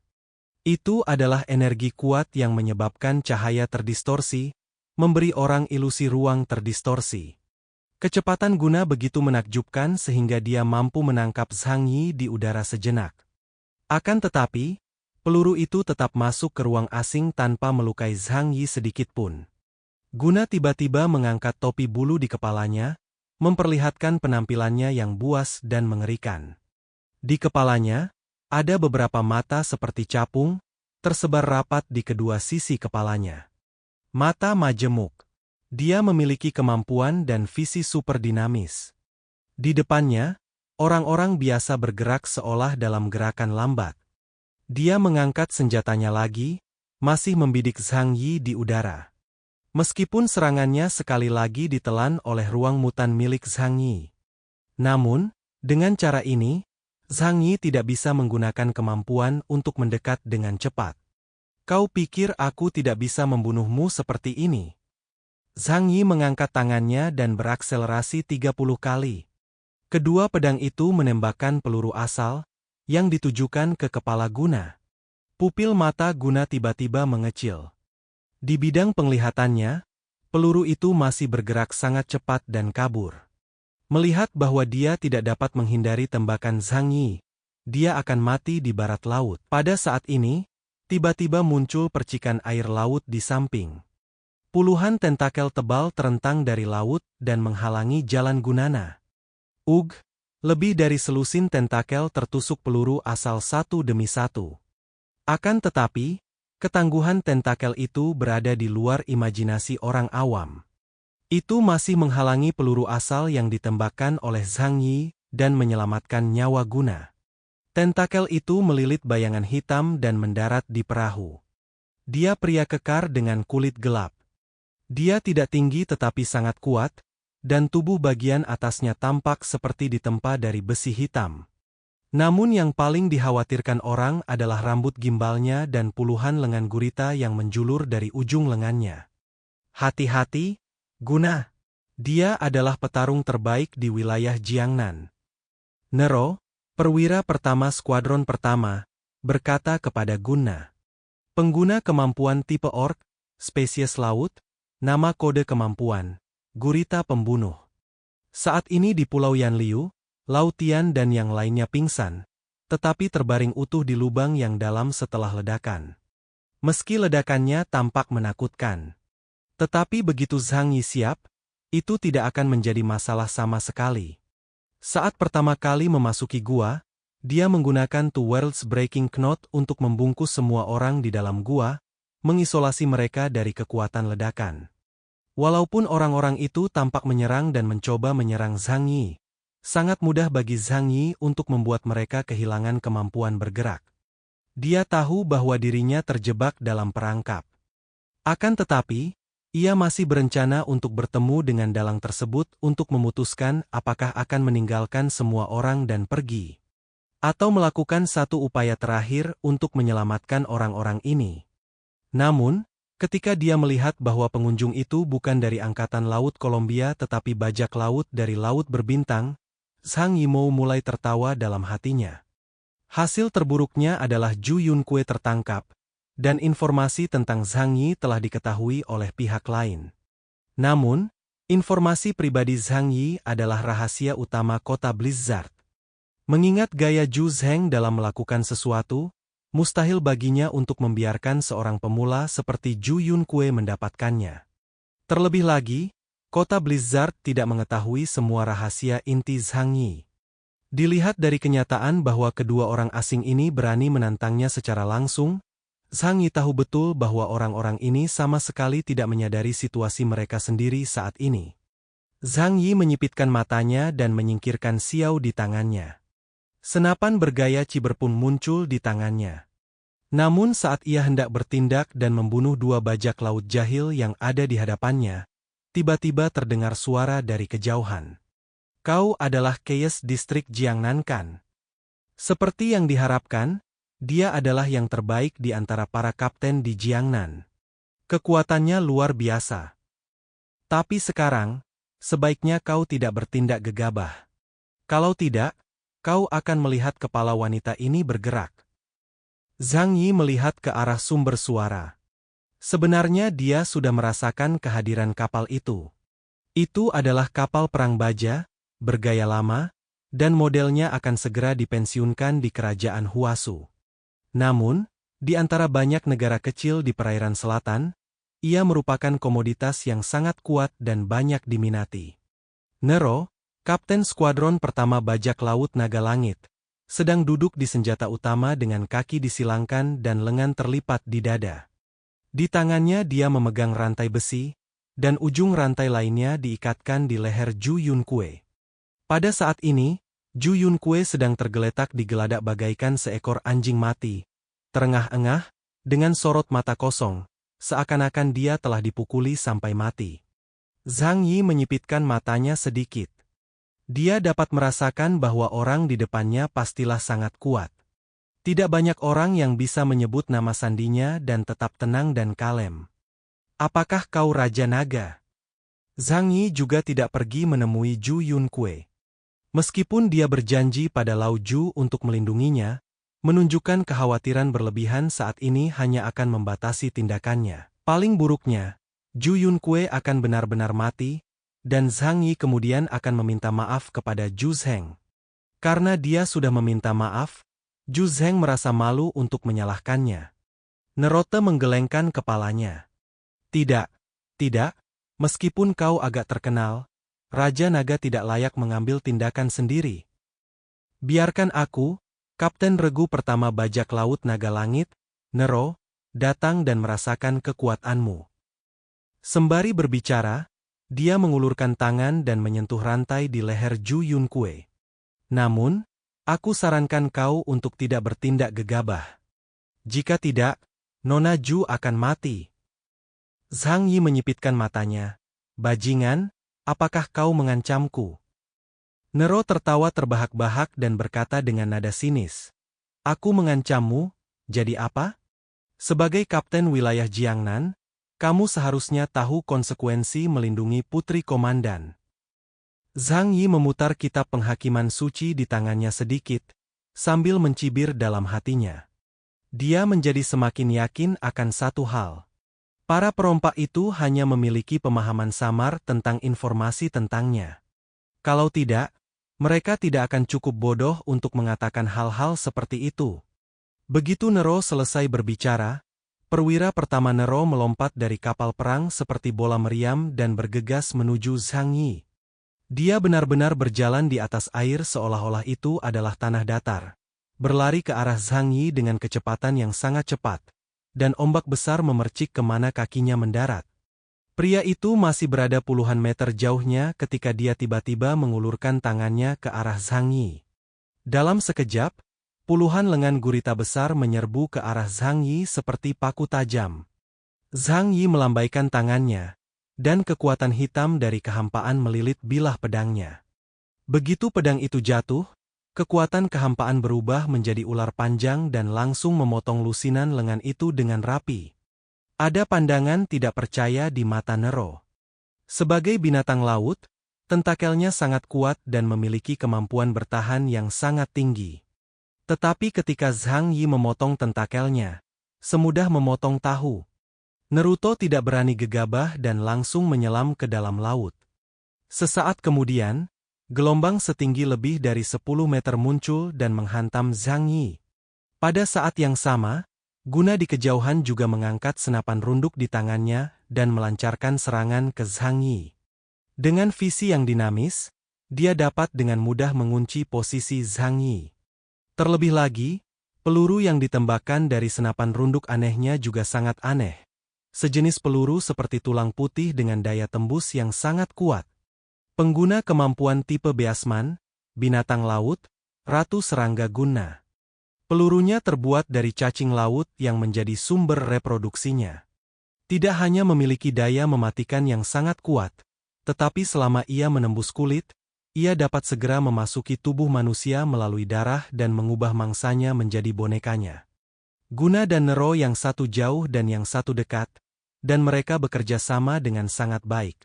Itu adalah energi kuat yang menyebabkan cahaya terdistorsi, memberi orang ilusi ruang terdistorsi. Kecepatan Guna begitu menakjubkan sehingga dia mampu menangkap Zhang Yi di udara sejenak. Akan tetapi, peluru itu tetap masuk ke ruang asing tanpa melukai Zhang Yi sedikitpun. Guna tiba-tiba mengangkat topi bulu di kepalanya, memperlihatkan penampilannya yang buas dan mengerikan. Di kepalanya, ada beberapa mata seperti capung, tersebar rapat di kedua sisi kepalanya. Mata majemuk. Dia memiliki kemampuan dan visi super dinamis. Di depannya, orang-orang biasa bergerak seolah dalam gerakan lambat. Dia mengangkat senjatanya lagi, masih membidik Zhang Yi di udara. Meskipun serangannya sekali lagi ditelan oleh ruang mutan milik Zhang Yi. Namun, dengan cara ini, Zhang Yi tidak bisa menggunakan kemampuan untuk mendekat dengan cepat. Kau pikir aku tidak bisa membunuhmu seperti ini? Zhang Yi mengangkat tangannya dan berakselerasi 30 kali. Kedua pedang itu menembakkan peluru asal, yang ditujukan ke kepala Guna. Pupil mata Guna tiba-tiba mengecil. Di bidang penglihatannya, peluru itu masih bergerak sangat cepat dan kabur. Melihat bahwa dia tidak dapat menghindari tembakan Zhang Yi, dia akan mati di barat laut. Pada saat ini, tiba-tiba muncul percikan air laut di samping. Puluhan tentakel tebal terentang dari laut dan menghalangi jalan Gunana. Ugh! Lebih dari selusin tentakel tertusuk peluru asal satu demi satu. Akan tetapi, ketangguhan tentakel itu berada di luar imajinasi orang awam. Itu masih menghalangi peluru asal yang ditembakkan oleh Zhang Yi dan menyelamatkan nyawa Guna. Tentakel itu melilit bayangan hitam dan mendarat di perahu. Dia pria kekar dengan kulit gelap. Dia tidak tinggi tetapi sangat kuat, dan tubuh bagian atasnya tampak seperti ditempa dari besi hitam. Namun yang paling dikhawatirkan orang adalah rambut gimbalnya dan puluhan lengan gurita yang menjulur dari ujung lengannya. Hati-hati, Guna. Dia adalah petarung terbaik di wilayah Jiangnan. Nero, perwira pertama skuadron pertama, berkata kepada Guna. Pengguna kemampuan tipe orc, spesies laut, nama kode kemampuan, gurita pembunuh. Saat ini di Pulau Yanliu, Lautian dan yang lainnya pingsan, tetapi terbaring utuh di lubang yang dalam setelah ledakan. Meski ledakannya tampak menakutkan. Tetapi begitu Zhang Yi siap, itu tidak akan menjadi masalah sama sekali. Saat pertama kali memasuki gua, dia menggunakan Two Worlds Breaking Knot untuk membungkus semua orang di dalam gua, mengisolasi mereka dari kekuatan ledakan. Walaupun orang-orang itu tampak menyerang dan mencoba menyerang Zhang Yi, sangat mudah bagi Zhang Yi untuk membuat mereka kehilangan kemampuan bergerak. Dia tahu bahwa dirinya terjebak dalam perangkap. Akan tetapi, ia masih berencana untuk bertemu dengan dalang tersebut untuk memutuskan apakah akan meninggalkan semua orang dan pergi, atau melakukan satu upaya terakhir untuk menyelamatkan orang-orang ini. Namun, ketika dia melihat bahwa pengunjung itu bukan dari Angkatan Laut Kolombia tetapi bajak laut dari Laut Berbintang, Zhang Yimou mulai tertawa dalam hatinya. Hasil terburuknya adalah Zhu Yunque tertangkap, dan informasi tentang Zhang Yi telah diketahui oleh pihak lain. Namun, informasi pribadi Zhang Yi adalah rahasia utama kota Blizzard. Mengingat gaya Zhu Zheng dalam melakukan sesuatu, mustahil baginya untuk membiarkan seorang pemula seperti Zhu Yunque mendapatkannya. Terlebih lagi, kota Blizzard tidak mengetahui semua rahasia inti Zhang Yi. Dilihat dari kenyataan bahwa kedua orang asing ini berani menantangnya secara langsung, Zhang Yi tahu betul bahwa orang-orang ini sama sekali tidak menyadari situasi mereka sendiri saat ini. Zhang Yi menyipitkan matanya dan menyingkirkan Xiao di tangannya. Senapan bergaya ciber pun muncul di tangannya. Namun saat ia hendak bertindak dan membunuh dua bajak laut jahil yang ada di hadapannya, tiba-tiba terdengar suara dari kejauhan. Kau adalah Chaos District Jiangnan kan? Seperti yang diharapkan, dia adalah yang terbaik di antara para kapten di Jiangnan. Kekuatannya luar biasa. Tapi sekarang, sebaiknya kau tidak bertindak gegabah. Kalau tidak, kau akan melihat kepala wanita ini bergerak. Zhang Yi melihat ke arah sumber suara. Sebenarnya dia sudah merasakan kehadiran kapal itu. Itu adalah kapal perang baja, bergaya lama, dan modelnya akan segera dipensiunkan di kerajaan Huasu. Namun, di antara banyak negara kecil di perairan selatan, ia merupakan komoditas yang sangat kuat dan banyak diminati. Nero, kapten skuadron pertama bajak laut naga langit, sedang duduk di senjata utama dengan kaki disilangkan dan lengan terlipat di dada. Di tangannya dia memegang rantai besi, dan ujung rantai lainnya diikatkan di leher Zhu Yunque. Pada saat ini, Zhu Yunque sedang tergeletak di geladak bagaikan seekor anjing mati, terengah-engah, dengan sorot mata kosong, seakan-akan dia telah dipukuli sampai mati. Zhang Yi menyipitkan matanya sedikit. Dia dapat merasakan bahwa orang di depannya pastilah sangat kuat. Tidak banyak orang yang bisa menyebut nama sandinya dan tetap tenang dan kalem. Apakah kau Raja Naga? Zhang Yi juga tidak pergi menemui Zhu Yunque. Meskipun dia berjanji pada Lao Ju untuk melindunginya, menunjukkan kekhawatiran berlebihan saat ini hanya akan membatasi tindakannya. Paling buruknya, Zhu Yunque akan benar-benar mati, dan Zhang Yi kemudian akan meminta maaf kepada Zhu Zheng. Karena dia sudah meminta maaf, Zhu Zheng merasa malu untuk menyalahkannya. Nerote menggelengkan kepalanya. Tidak, meskipun kau agak terkenal, Raja Naga tidak layak mengambil tindakan sendiri. Biarkan aku, Kapten Regu pertama bajak laut naga langit, Nero, datang dan merasakan kekuatanmu. Sembari berbicara, dia mengulurkan tangan dan menyentuh rantai di leher Ju Yunkue. Namun, aku sarankan kau untuk tidak bertindak gegabah. Jika tidak, Nona Ju akan mati. Zhang Yi menyipitkan matanya. Bajingan, apakah kau mengancamku? Nero tertawa terbahak-bahak dan berkata dengan nada sinis. Aku mengancammu, jadi apa? Sebagai kapten wilayah Jiangnan, kamu seharusnya tahu konsekuensi melindungi putri komandan. Zhang Yi memutar kitab penghakiman suci di tangannya sedikit, sambil mencibir dalam hatinya. Dia menjadi semakin yakin akan satu hal. Para perompak itu hanya memiliki pemahaman samar tentang informasi tentangnya. Kalau tidak, mereka tidak akan cukup bodoh untuk mengatakan hal-hal seperti itu. Begitu Nero selesai berbicara, perwira pertama Nero melompat dari kapal perang seperti bola meriam dan bergegas menuju Zhang Yi. Dia benar-benar berjalan di atas air seolah-olah itu adalah tanah datar, berlari ke arah Zhang Yi dengan kecepatan yang sangat cepat, dan ombak besar memercik kemana kakinya mendarat. Pria itu masih berada puluhan meter jauhnya ketika dia tiba-tiba mengulurkan tangannya ke arah Zhang Yi. Dalam sekejap, puluhan lengan gurita besar menyerbu ke arah Zhang Yi seperti paku tajam. Zhang Yi melambaikan tangannya, dan kekuatan hitam dari kehampaan melilit bilah pedangnya. Begitu pedang itu jatuh, kekuatan kehampaan berubah menjadi ular panjang dan langsung memotong lusinan lengan itu dengan rapi. Ada pandangan tidak percaya di mata Nero. Sebagai binatang laut, tentakelnya sangat kuat dan memiliki kemampuan bertahan yang sangat tinggi. Tetapi ketika Zhang Yi memotong tentakelnya, semudah memotong tahu. Naruto tidak berani gegabah dan langsung menyelam ke dalam laut. Sesaat kemudian, gelombang setinggi lebih dari 10 meter muncul dan menghantam Zhang Yi. Pada saat yang sama, Guna di kejauhan juga mengangkat senapan runduk di tangannya dan melancarkan serangan ke Zhang Yi. Dengan visi yang dinamis, dia dapat dengan mudah mengunci posisi Zhang Yi. Terlebih lagi, peluru yang ditembakkan dari senapan runduk anehnya juga sangat aneh. Sejenis peluru seperti tulang putih dengan daya tembus yang sangat kuat. Pengguna kemampuan tipe Beasman, binatang laut, Ratu Serangga Guna. Pelurunya terbuat dari cacing laut yang menjadi sumber reproduksinya. Tidak hanya memiliki daya mematikan yang sangat kuat, tetapi selama ia menembus kulit, ia dapat segera memasuki tubuh manusia melalui darah dan mengubah mangsanya menjadi bonekanya. Guna dan Nero yang satu jauh dan yang satu dekat, dan mereka bekerja sama dengan sangat baik.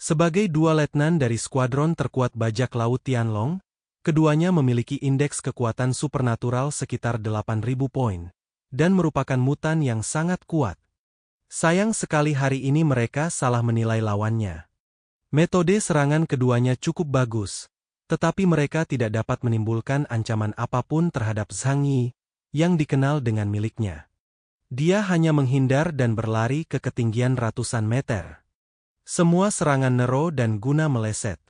Sebagai dua letnan dari skuadron terkuat bajak laut Tianlong, keduanya memiliki indeks kekuatan supernatural sekitar 8.000 poin, dan merupakan mutan yang sangat kuat. Sayang sekali hari ini mereka salah menilai lawannya. Metode serangan keduanya cukup bagus, tetapi mereka tidak dapat menimbulkan ancaman apapun terhadap Zhang Yi, yang dikenal dengan miliknya. Dia hanya menghindar dan berlari ke ketinggian ratusan meter. Semua serangan Nero dan Guna meleset.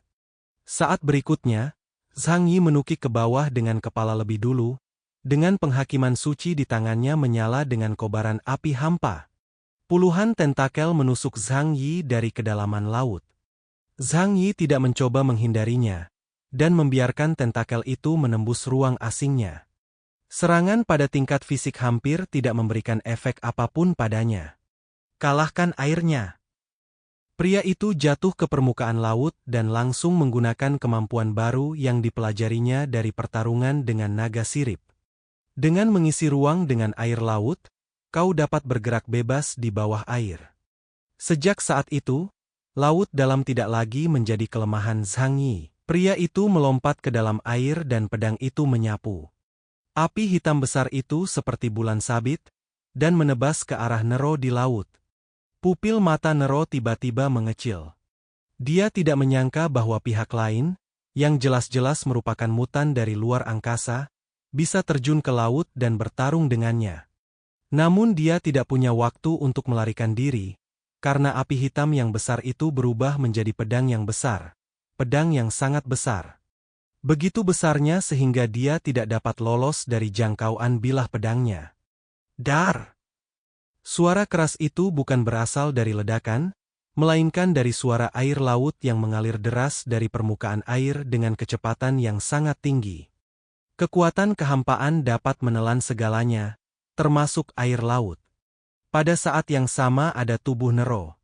Saat berikutnya, Zhang Yi menukik ke bawah dengan kepala lebih dulu, dengan penghakiman suci di tangannya menyala dengan kobaran api hampa. Puluhan tentakel menusuk Zhang Yi dari kedalaman laut. Zhang Yi tidak mencoba menghindarinya, dan membiarkan tentakel itu menembus ruang asingnya. Serangan pada tingkat fisik hampir tidak memberikan efek apapun padanya. Kalahkan airnya. Pria itu jatuh ke permukaan laut dan langsung menggunakan kemampuan baru yang dipelajarinya dari pertarungan dengan naga sirip. Dengan mengisi ruang dengan air laut, kau dapat bergerak bebas di bawah air. Sejak saat itu, laut dalam tidak lagi menjadi kelemahan Zhang Yi. Pria itu melompat ke dalam air dan pedang itu menyapu. Api hitam besar itu seperti bulan sabit, dan menebas ke arah Nero di laut. Pupil mata Nero tiba-tiba mengecil. Dia tidak menyangka bahwa pihak lain, yang jelas-jelas merupakan mutan dari luar angkasa, bisa terjun ke laut dan bertarung dengannya. Namun dia tidak punya waktu untuk melarikan diri, karena api hitam yang besar itu berubah menjadi pedang yang besar. Pedang yang sangat besar. Begitu besarnya sehingga dia tidak dapat lolos dari jangkauan bilah pedangnya. Dar! Suara keras itu bukan berasal dari ledakan, melainkan dari suara air laut yang mengalir deras dari permukaan air dengan kecepatan yang sangat tinggi. Kekuatan kehampaan dapat menelan segalanya, termasuk air laut. Pada saat yang sama ada tubuh Nero.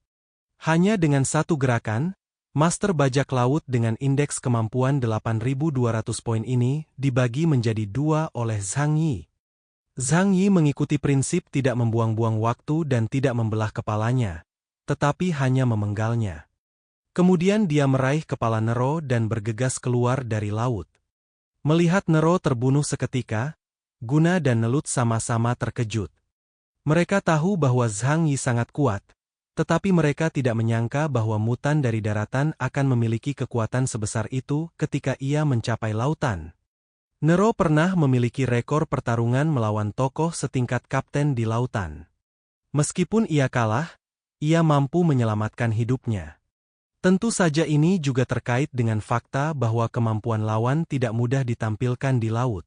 Hanya dengan satu gerakan, Master Bajak Laut dengan indeks kemampuan 8.200 poin ini dibagi menjadi dua oleh Zhang Yi. Zhang Yi mengikuti prinsip tidak membuang-buang waktu dan tidak membelah kepalanya, tetapi hanya memenggalnya. Kemudian dia meraih kepala Nero dan bergegas keluar dari laut. Melihat Nero terbunuh seketika, Guna dan Nelut sama-sama terkejut. Mereka tahu bahwa Zhang Yi sangat kuat, tetapi mereka tidak menyangka bahwa mutan dari daratan akan memiliki kekuatan sebesar itu ketika ia mencapai lautan. Nero pernah memiliki rekor pertarungan melawan tokoh setingkat kapten di lautan. Meskipun ia kalah, ia mampu menyelamatkan hidupnya. Tentu saja ini juga terkait dengan fakta bahwa kemampuan lawan tidak mudah ditampilkan di laut.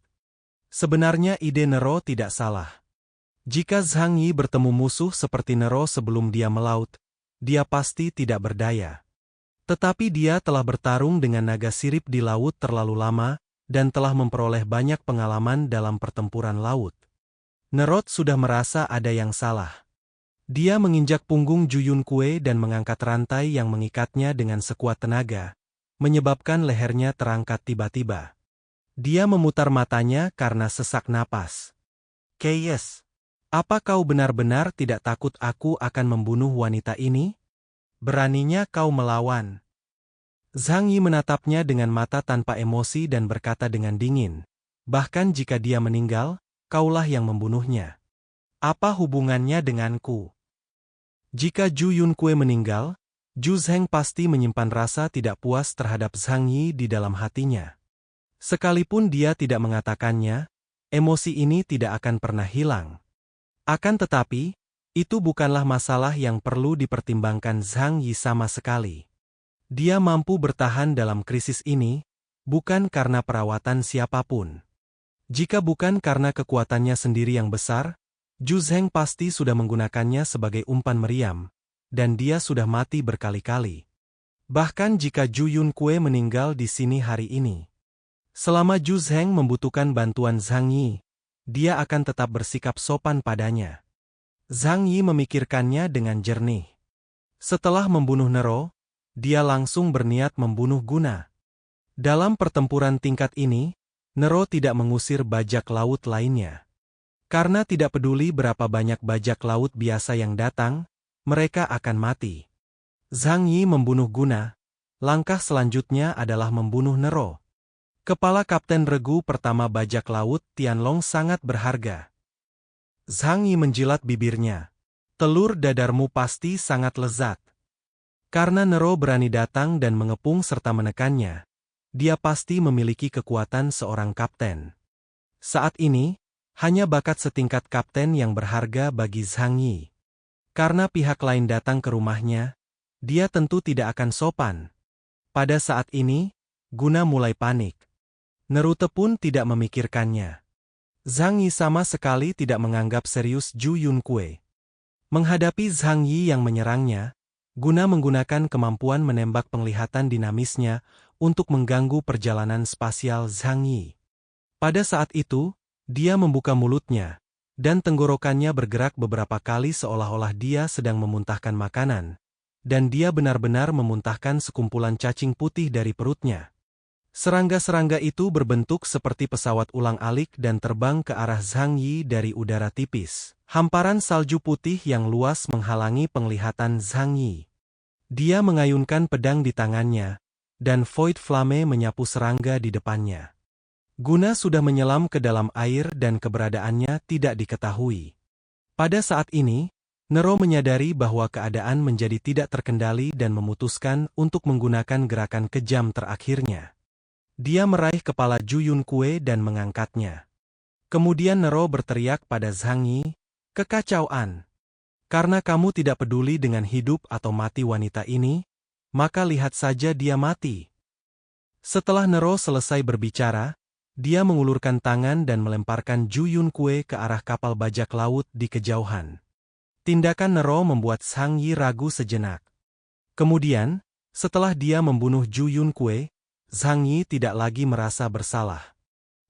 Sebenarnya ide Nero tidak salah. Jika Zhang Yi bertemu musuh seperti Nero sebelum dia melaut, dia pasti tidak berdaya. Tetapi dia telah bertarung dengan naga sirip di laut terlalu lama, dan telah memperoleh banyak pengalaman dalam pertempuran laut. Nerot sudah merasa ada yang salah. Dia menginjak punggung Ju Yunkue dan mengangkat rantai yang mengikatnya dengan sekuat tenaga, menyebabkan lehernya terangkat tiba-tiba. Dia memutar matanya karena sesak napas. "Keyes, apa kau benar-benar tidak takut aku akan membunuh wanita ini? Beraninya kau melawan?" Zhang Yi menatapnya dengan mata tanpa emosi dan berkata dengan dingin, "Bahkan jika dia meninggal, kaulah yang membunuhnya. Apa hubungannya denganku?" Jika Ju Yunkue meninggal, Ju Zheng pasti menyimpan rasa tidak puas terhadap Zhang Yi di dalam hatinya. Sekalipun dia tidak mengatakannya, emosi ini tidak akan pernah hilang. Akan tetapi, itu bukanlah masalah yang perlu dipertimbangkan Zhang Yi sama sekali. Dia mampu bertahan dalam krisis ini, bukan karena perawatan siapapun. Jika bukan karena kekuatannya sendiri yang besar, Ju Zheng pasti sudah menggunakannya sebagai umpan meriam, dan dia sudah mati berkali-kali. Bahkan jika Ju Yunkue meninggal di sini hari ini. Selama Ju Zheng membutuhkan bantuan Zhang Yi, dia akan tetap bersikap sopan padanya. Zhang Yi memikirkannya dengan jernih. Setelah membunuh Nero, dia langsung berniat membunuh Guna. Dalam pertempuran tingkat ini, Nero tidak mengusir bajak laut lainnya. Karena tidak peduli berapa banyak bajak laut biasa yang datang, mereka akan mati. Zhang Yi membunuh Guna, langkah selanjutnya adalah membunuh Nero. Kepala Kapten Regu pertama bajak laut Tianlong sangat berharga. Zhang Yi menjilat bibirnya. "Telur dadarmu pasti sangat lezat." Karena Nero berani datang dan mengepung serta menekannya, dia pasti memiliki kekuatan seorang kapten. Saat ini, hanya bakat setingkat kapten yang berharga bagi Zhang Yi. Karena pihak lain datang ke rumahnya, dia tentu tidak akan sopan. Pada saat ini, Guna mulai panik. Nerute pun tidak memikirkannya. Zhang Yi sama sekali tidak menganggap serius Ju Yunkue. Menghadapi Zhang Yi yang menyerangnya, Guna menggunakan kemampuan menembak penglihatan dinamisnya untuk mengganggu perjalanan spasial Zhang Yi. Pada saat itu, dia membuka mulutnya, dan tenggorokannya bergerak beberapa kali seolah-olah dia sedang memuntahkan makanan, dan dia benar-benar memuntahkan sekumpulan cacing putih dari perutnya. Serangga-serangga itu berbentuk seperti pesawat ulang-alik dan terbang ke arah Zhang Yi dari udara tipis. Hamparan salju putih yang luas menghalangi penglihatan Zhang Yi. Dia mengayunkan pedang di tangannya, dan Void Flame menyapu serangga di depannya. Guna sudah menyelam ke dalam air dan keberadaannya tidak diketahui. Pada saat ini, Nero menyadari bahwa keadaan menjadi tidak terkendali dan memutuskan untuk menggunakan gerakan kejam terakhirnya. Dia meraih kepala Ju Yunkue dan mengangkatnya. Kemudian Nero berteriak pada Zhang Yi, "Kekacauan! Karena kamu tidak peduli dengan hidup atau mati wanita ini, maka lihat saja dia mati." Setelah Nero selesai berbicara, dia mengulurkan tangan dan melemparkan Ju Yunkue ke arah kapal bajak laut di kejauhan. Tindakan Nero membuat Zhang Yi ragu sejenak. Kemudian, setelah dia membunuh Ju Yunkue, Zhang Yi tidak lagi merasa bersalah.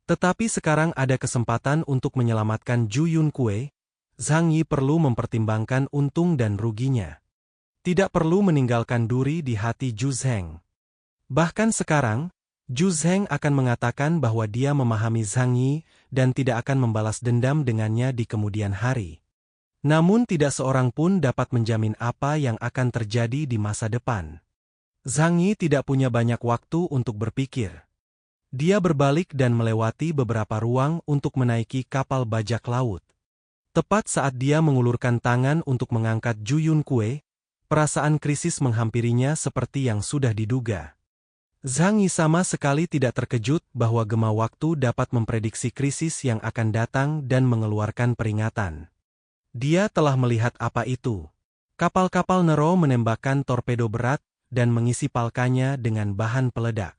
Tetapi sekarang ada kesempatan untuk menyelamatkan Ju Yunkue. Zhang Yi perlu mempertimbangkan untung dan ruginya. Tidak perlu meninggalkan duri di hati Zhu Zheng. Bahkan sekarang, Zhu Zheng akan mengatakan bahwa dia memahami Zhang Yi dan tidak akan membalas dendam dengannya di kemudian hari. Namun tidak seorang pun dapat menjamin apa yang akan terjadi di masa depan. Zhang Yi tidak punya banyak waktu untuk berpikir. Dia berbalik dan melewati beberapa ruang untuk menaiki kapal bajak laut. Tepat saat dia mengulurkan tangan untuk mengangkat Ju Yunkue, perasaan krisis menghampirinya seperti yang sudah diduga. Zhang Yi sama sekali tidak terkejut bahwa gema waktu dapat memprediksi krisis yang akan datang dan mengeluarkan peringatan. Dia telah melihat apa itu. Kapal-kapal Nero menembakkan torpedo berat dan mengisi palkanya dengan bahan peledak.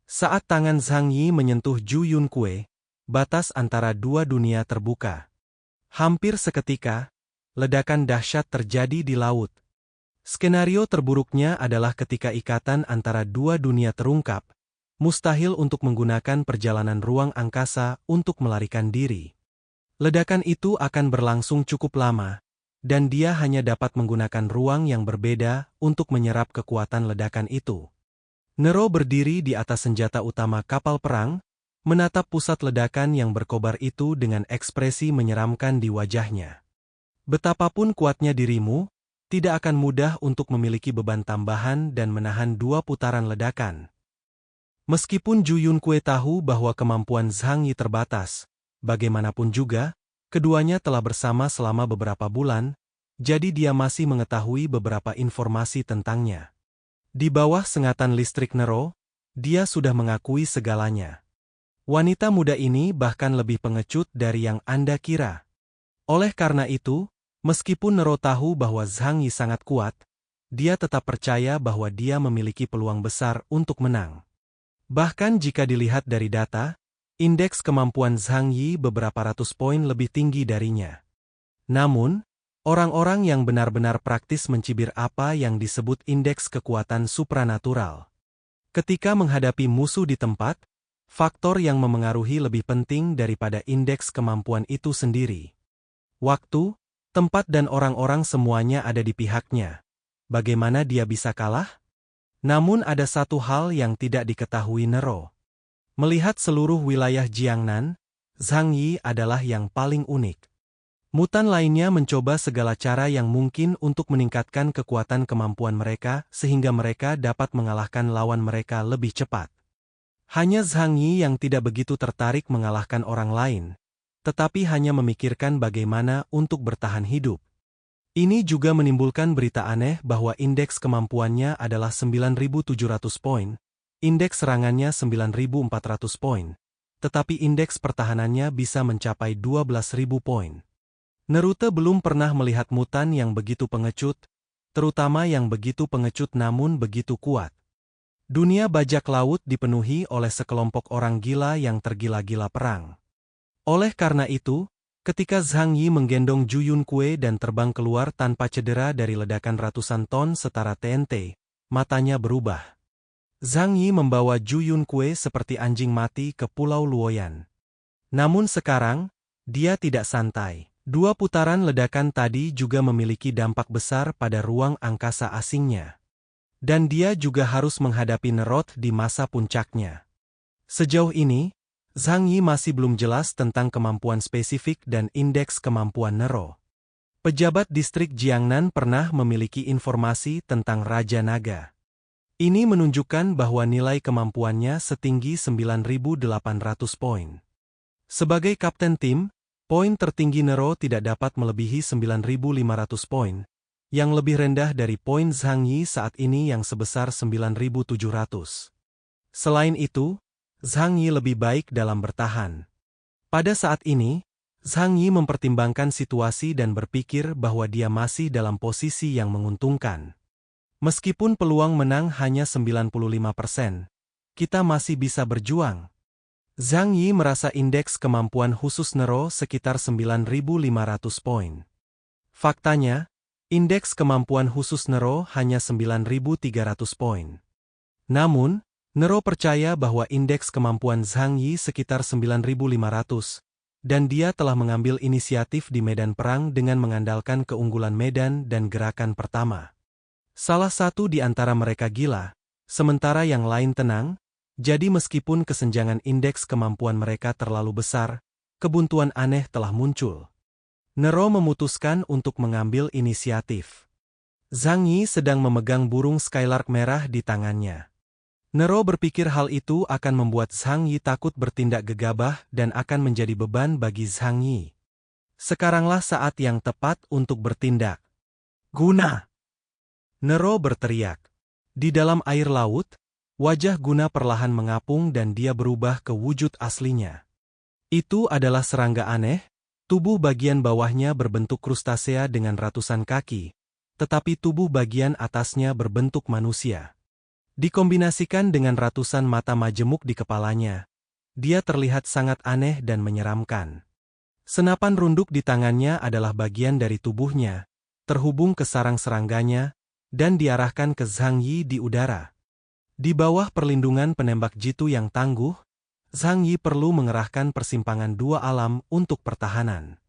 Saat tangan Zhang Yi menyentuh Ju Yunkue, batas antara dua dunia terbuka. Hampir seketika, ledakan dahsyat terjadi di laut. Skenario terburuknya adalah ketika ikatan antara dua dunia terungkap, mustahil untuk menggunakan perjalanan ruang angkasa untuk melarikan diri. Ledakan itu akan berlangsung cukup lama, dan dia hanya dapat menggunakan ruang yang berbeda untuk menyerap kekuatan ledakan itu. Nero berdiri di atas senjata utama kapal perang, menatap pusat ledakan yang berkobar itu dengan ekspresi menyeramkan di wajahnya. Betapapun kuatnya dirimu, tidak akan mudah untuk memiliki beban tambahan dan menahan dua putaran ledakan. Meskipun Ju Yunkue tahu bahwa kemampuan Zhang Yi terbatas, bagaimanapun juga, keduanya telah bersama selama beberapa bulan, jadi dia masih mengetahui beberapa informasi tentangnya. Di bawah sengatan listrik Nero, dia sudah mengakui segalanya. Wanita muda ini bahkan lebih pengecut dari yang Anda kira. Oleh karena itu, meskipun Nero tahu bahwa Zhang Yi sangat kuat, dia tetap percaya bahwa dia memiliki peluang besar untuk menang. Bahkan jika dilihat dari data, indeks kemampuan Zhang Yi beberapa ratus poin lebih tinggi darinya. Namun, orang-orang yang benar-benar praktis mencibir apa yang disebut indeks kekuatan supranatural. Ketika menghadapi musuh di tempat, faktor yang memengaruhi lebih penting daripada indeks kemampuan itu sendiri. Waktu, tempat dan orang-orang semuanya ada di pihaknya. Bagaimana dia bisa kalah? Namun ada satu hal yang tidak diketahui Nero. Melihat seluruh wilayah Jiangnan, Zhang Yi adalah yang paling unik. Mutan lainnya mencoba segala cara yang mungkin untuk meningkatkan kekuatan kemampuan mereka sehingga mereka dapat mengalahkan lawan mereka lebih cepat. Hanya Zhang Yi yang tidak begitu tertarik mengalahkan orang lain, tetapi hanya memikirkan bagaimana untuk bertahan hidup. Ini juga menimbulkan berita aneh bahwa indeks kemampuannya adalah 9.700 poin, indeks serangannya 9.400 poin, tetapi indeks pertahanannya bisa mencapai 12.000 poin. Naruto belum pernah melihat mutan yang begitu pengecut, terutama yang begitu pengecut namun begitu kuat. Dunia bajak laut dipenuhi oleh sekelompok orang gila yang tergila-gila perang. Oleh karena itu, ketika Zhang Yi menggendong Ju Yunkue dan terbang keluar tanpa cedera dari ledakan ratusan ton setara TNT, matanya berubah. Zhang Yi membawa Ju Yunkue seperti anjing mati ke Pulau Luoyan. Namun sekarang, dia tidak santai. Dua putaran ledakan tadi juga memiliki dampak besar pada ruang angkasa asingnya. Dan dia juga harus menghadapi Nerot di masa puncaknya. Sejauh ini, Zhang Yi masih belum jelas tentang kemampuan spesifik dan indeks kemampuan Nero. Pejabat distrik Jiangnan pernah memiliki informasi tentang Raja Naga. Ini menunjukkan bahwa nilai kemampuannya setinggi 9.800 poin. Sebagai kapten tim, poin tertinggi Nero tidak dapat melebihi 9.500 poin, yang lebih rendah dari poin Zhang Yi saat ini yang sebesar 9.700. Selain itu, Zhang Yi lebih baik dalam bertahan. Pada saat ini, Zhang Yi mempertimbangkan situasi dan berpikir bahwa dia masih dalam posisi yang menguntungkan. Meskipun peluang menang hanya 95%, kita masih bisa berjuang. Zhang Yi merasa indeks kemampuan khusus Nero sekitar 9.500 poin. Faktanya, indeks kemampuan khusus Nero hanya 9.300 poin. Namun, Nero percaya bahwa indeks kemampuan Zhang Yi sekitar 9.500, dan dia telah mengambil inisiatif di medan perang dengan mengandalkan keunggulan medan dan gerakan pertama. Salah satu di antara mereka gila, sementara yang lain tenang, jadi meskipun kesenjangan indeks kemampuan mereka terlalu besar, kebuntuan aneh telah muncul. Nero memutuskan untuk mengambil inisiatif. Zhang Yi sedang memegang burung skylark merah di tangannya. Nero berpikir hal itu akan membuat Zhang Yi takut bertindak gegabah dan akan menjadi beban bagi Zhang Yi. Sekaranglah saat yang tepat untuk bertindak. Guna! Nero berteriak. Di dalam air laut, wajah Guna perlahan mengapung dan dia berubah ke wujud aslinya. Itu adalah serangga aneh, tubuh bagian bawahnya berbentuk krustasea dengan ratusan kaki, tetapi tubuh bagian atasnya berbentuk manusia. Dikombinasikan dengan ratusan mata majemuk di kepalanya, dia terlihat sangat aneh dan menyeramkan. Senapan runduk di tangannya adalah bagian dari tubuhnya, terhubung ke sarang serangganya, dan diarahkan ke Zhang Yi di udara. Di bawah perlindungan penembak jitu yang tangguh, Zhang Yi perlu mengerahkan persimpangan dua alam untuk pertahanan.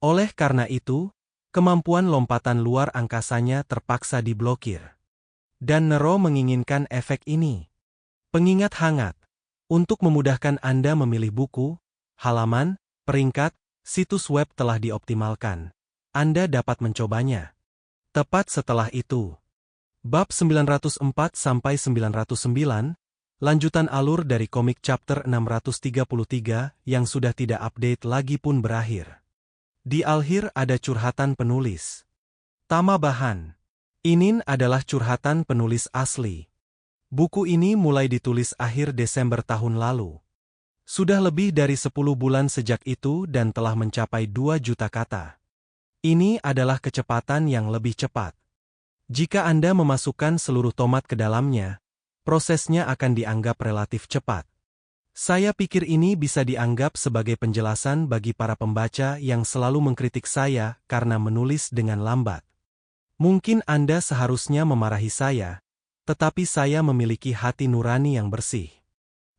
Oleh karena itu, kemampuan lompatan luar angkasanya terpaksa diblokir. Dan Nero menginginkan efek ini. Pengingat hangat. Untuk memudahkan Anda memilih buku, halaman, peringkat, situs web telah dioptimalkan. Anda dapat mencobanya. Tepat setelah itu. Bab 904-909, lanjutan alur dari komik chapter 633 yang sudah tidak update lagi pun berakhir. Di akhir ada curhatan penulis. Tamabahan. Ini adalah curhatan penulis asli. Buku ini mulai ditulis akhir Desember tahun lalu. Sudah lebih dari 10 bulan sejak itu dan telah mencapai 2 juta kata. Ini adalah kecepatan yang lebih cepat. Jika Anda memasukkan seluruh tomat ke dalamnya, prosesnya akan dianggap relatif cepat. Saya pikir ini bisa dianggap sebagai penjelasan bagi para pembaca yang selalu mengkritik saya karena menulis dengan lambat. Mungkin Anda seharusnya memarahi saya, tetapi saya memiliki hati nurani yang bersih.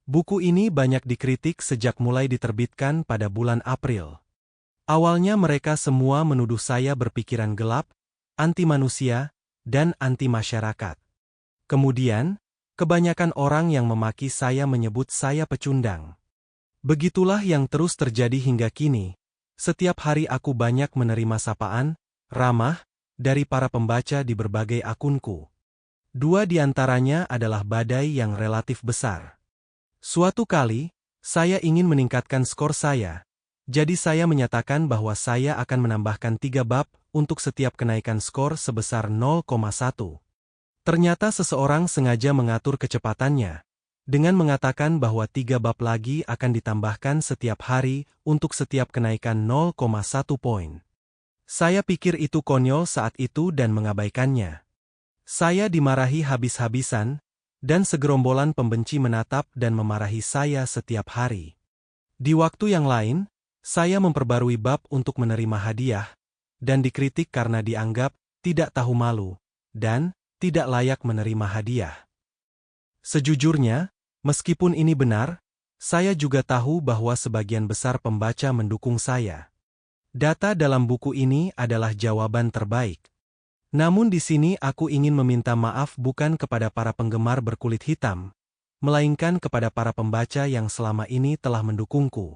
Buku ini banyak dikritik sejak mulai diterbitkan pada bulan April. Awalnya mereka semua menuduh saya berpikiran gelap, anti-manusia, dan anti-masyarakat. Kemudian, kebanyakan orang yang memaki saya menyebut saya pecundang. Begitulah yang terus terjadi hingga kini. Setiap hari aku banyak menerima sapaan, ramah, dari para pembaca di berbagai akunku. 2 di antaranya adalah badai yang relatif besar. Suatu kali, saya ingin meningkatkan skor saya, jadi saya menyatakan bahwa saya akan menambahkan 3 bab untuk setiap kenaikan skor sebesar 0,1. Ternyata seseorang sengaja mengatur kecepatannya, dengan mengatakan bahwa 3 bab lagi akan ditambahkan setiap hari untuk setiap kenaikan 0,1 poin. Saya pikir itu konyol saat itu dan mengabaikannya. Saya dimarahi habis-habisan, dan segerombolan pembenci menatap dan memarahi saya setiap hari. Di waktu yang lain, saya memperbarui bab untuk menerima hadiah, dan dikritik karena dianggap tidak tahu malu, dan tidak layak menerima hadiah. Sejujurnya, meskipun ini benar, saya juga tahu bahwa sebagian besar pembaca mendukung saya. Data dalam buku ini adalah jawaban terbaik. Namun di sini aku ingin meminta maaf bukan kepada para penggemar berkulit hitam, melainkan kepada para pembaca yang selama ini telah mendukungku.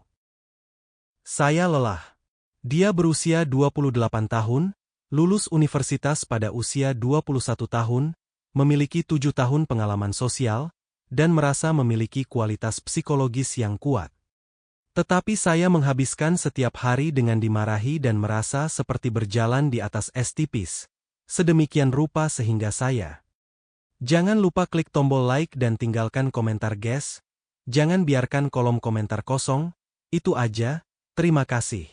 Saya lelah. Dia berusia 28 tahun, lulus universitas pada usia 21 tahun, memiliki 7 tahun pengalaman sosial, dan merasa memiliki kualitas psikologis yang kuat. Tetapi saya menghabiskan setiap hari dengan dimarahi dan merasa seperti berjalan di atas es tipis. Sedemikian rupa sehingga saya. Jangan lupa klik tombol like dan tinggalkan komentar guys. Jangan biarkan kolom komentar kosong. Itu aja, terima kasih.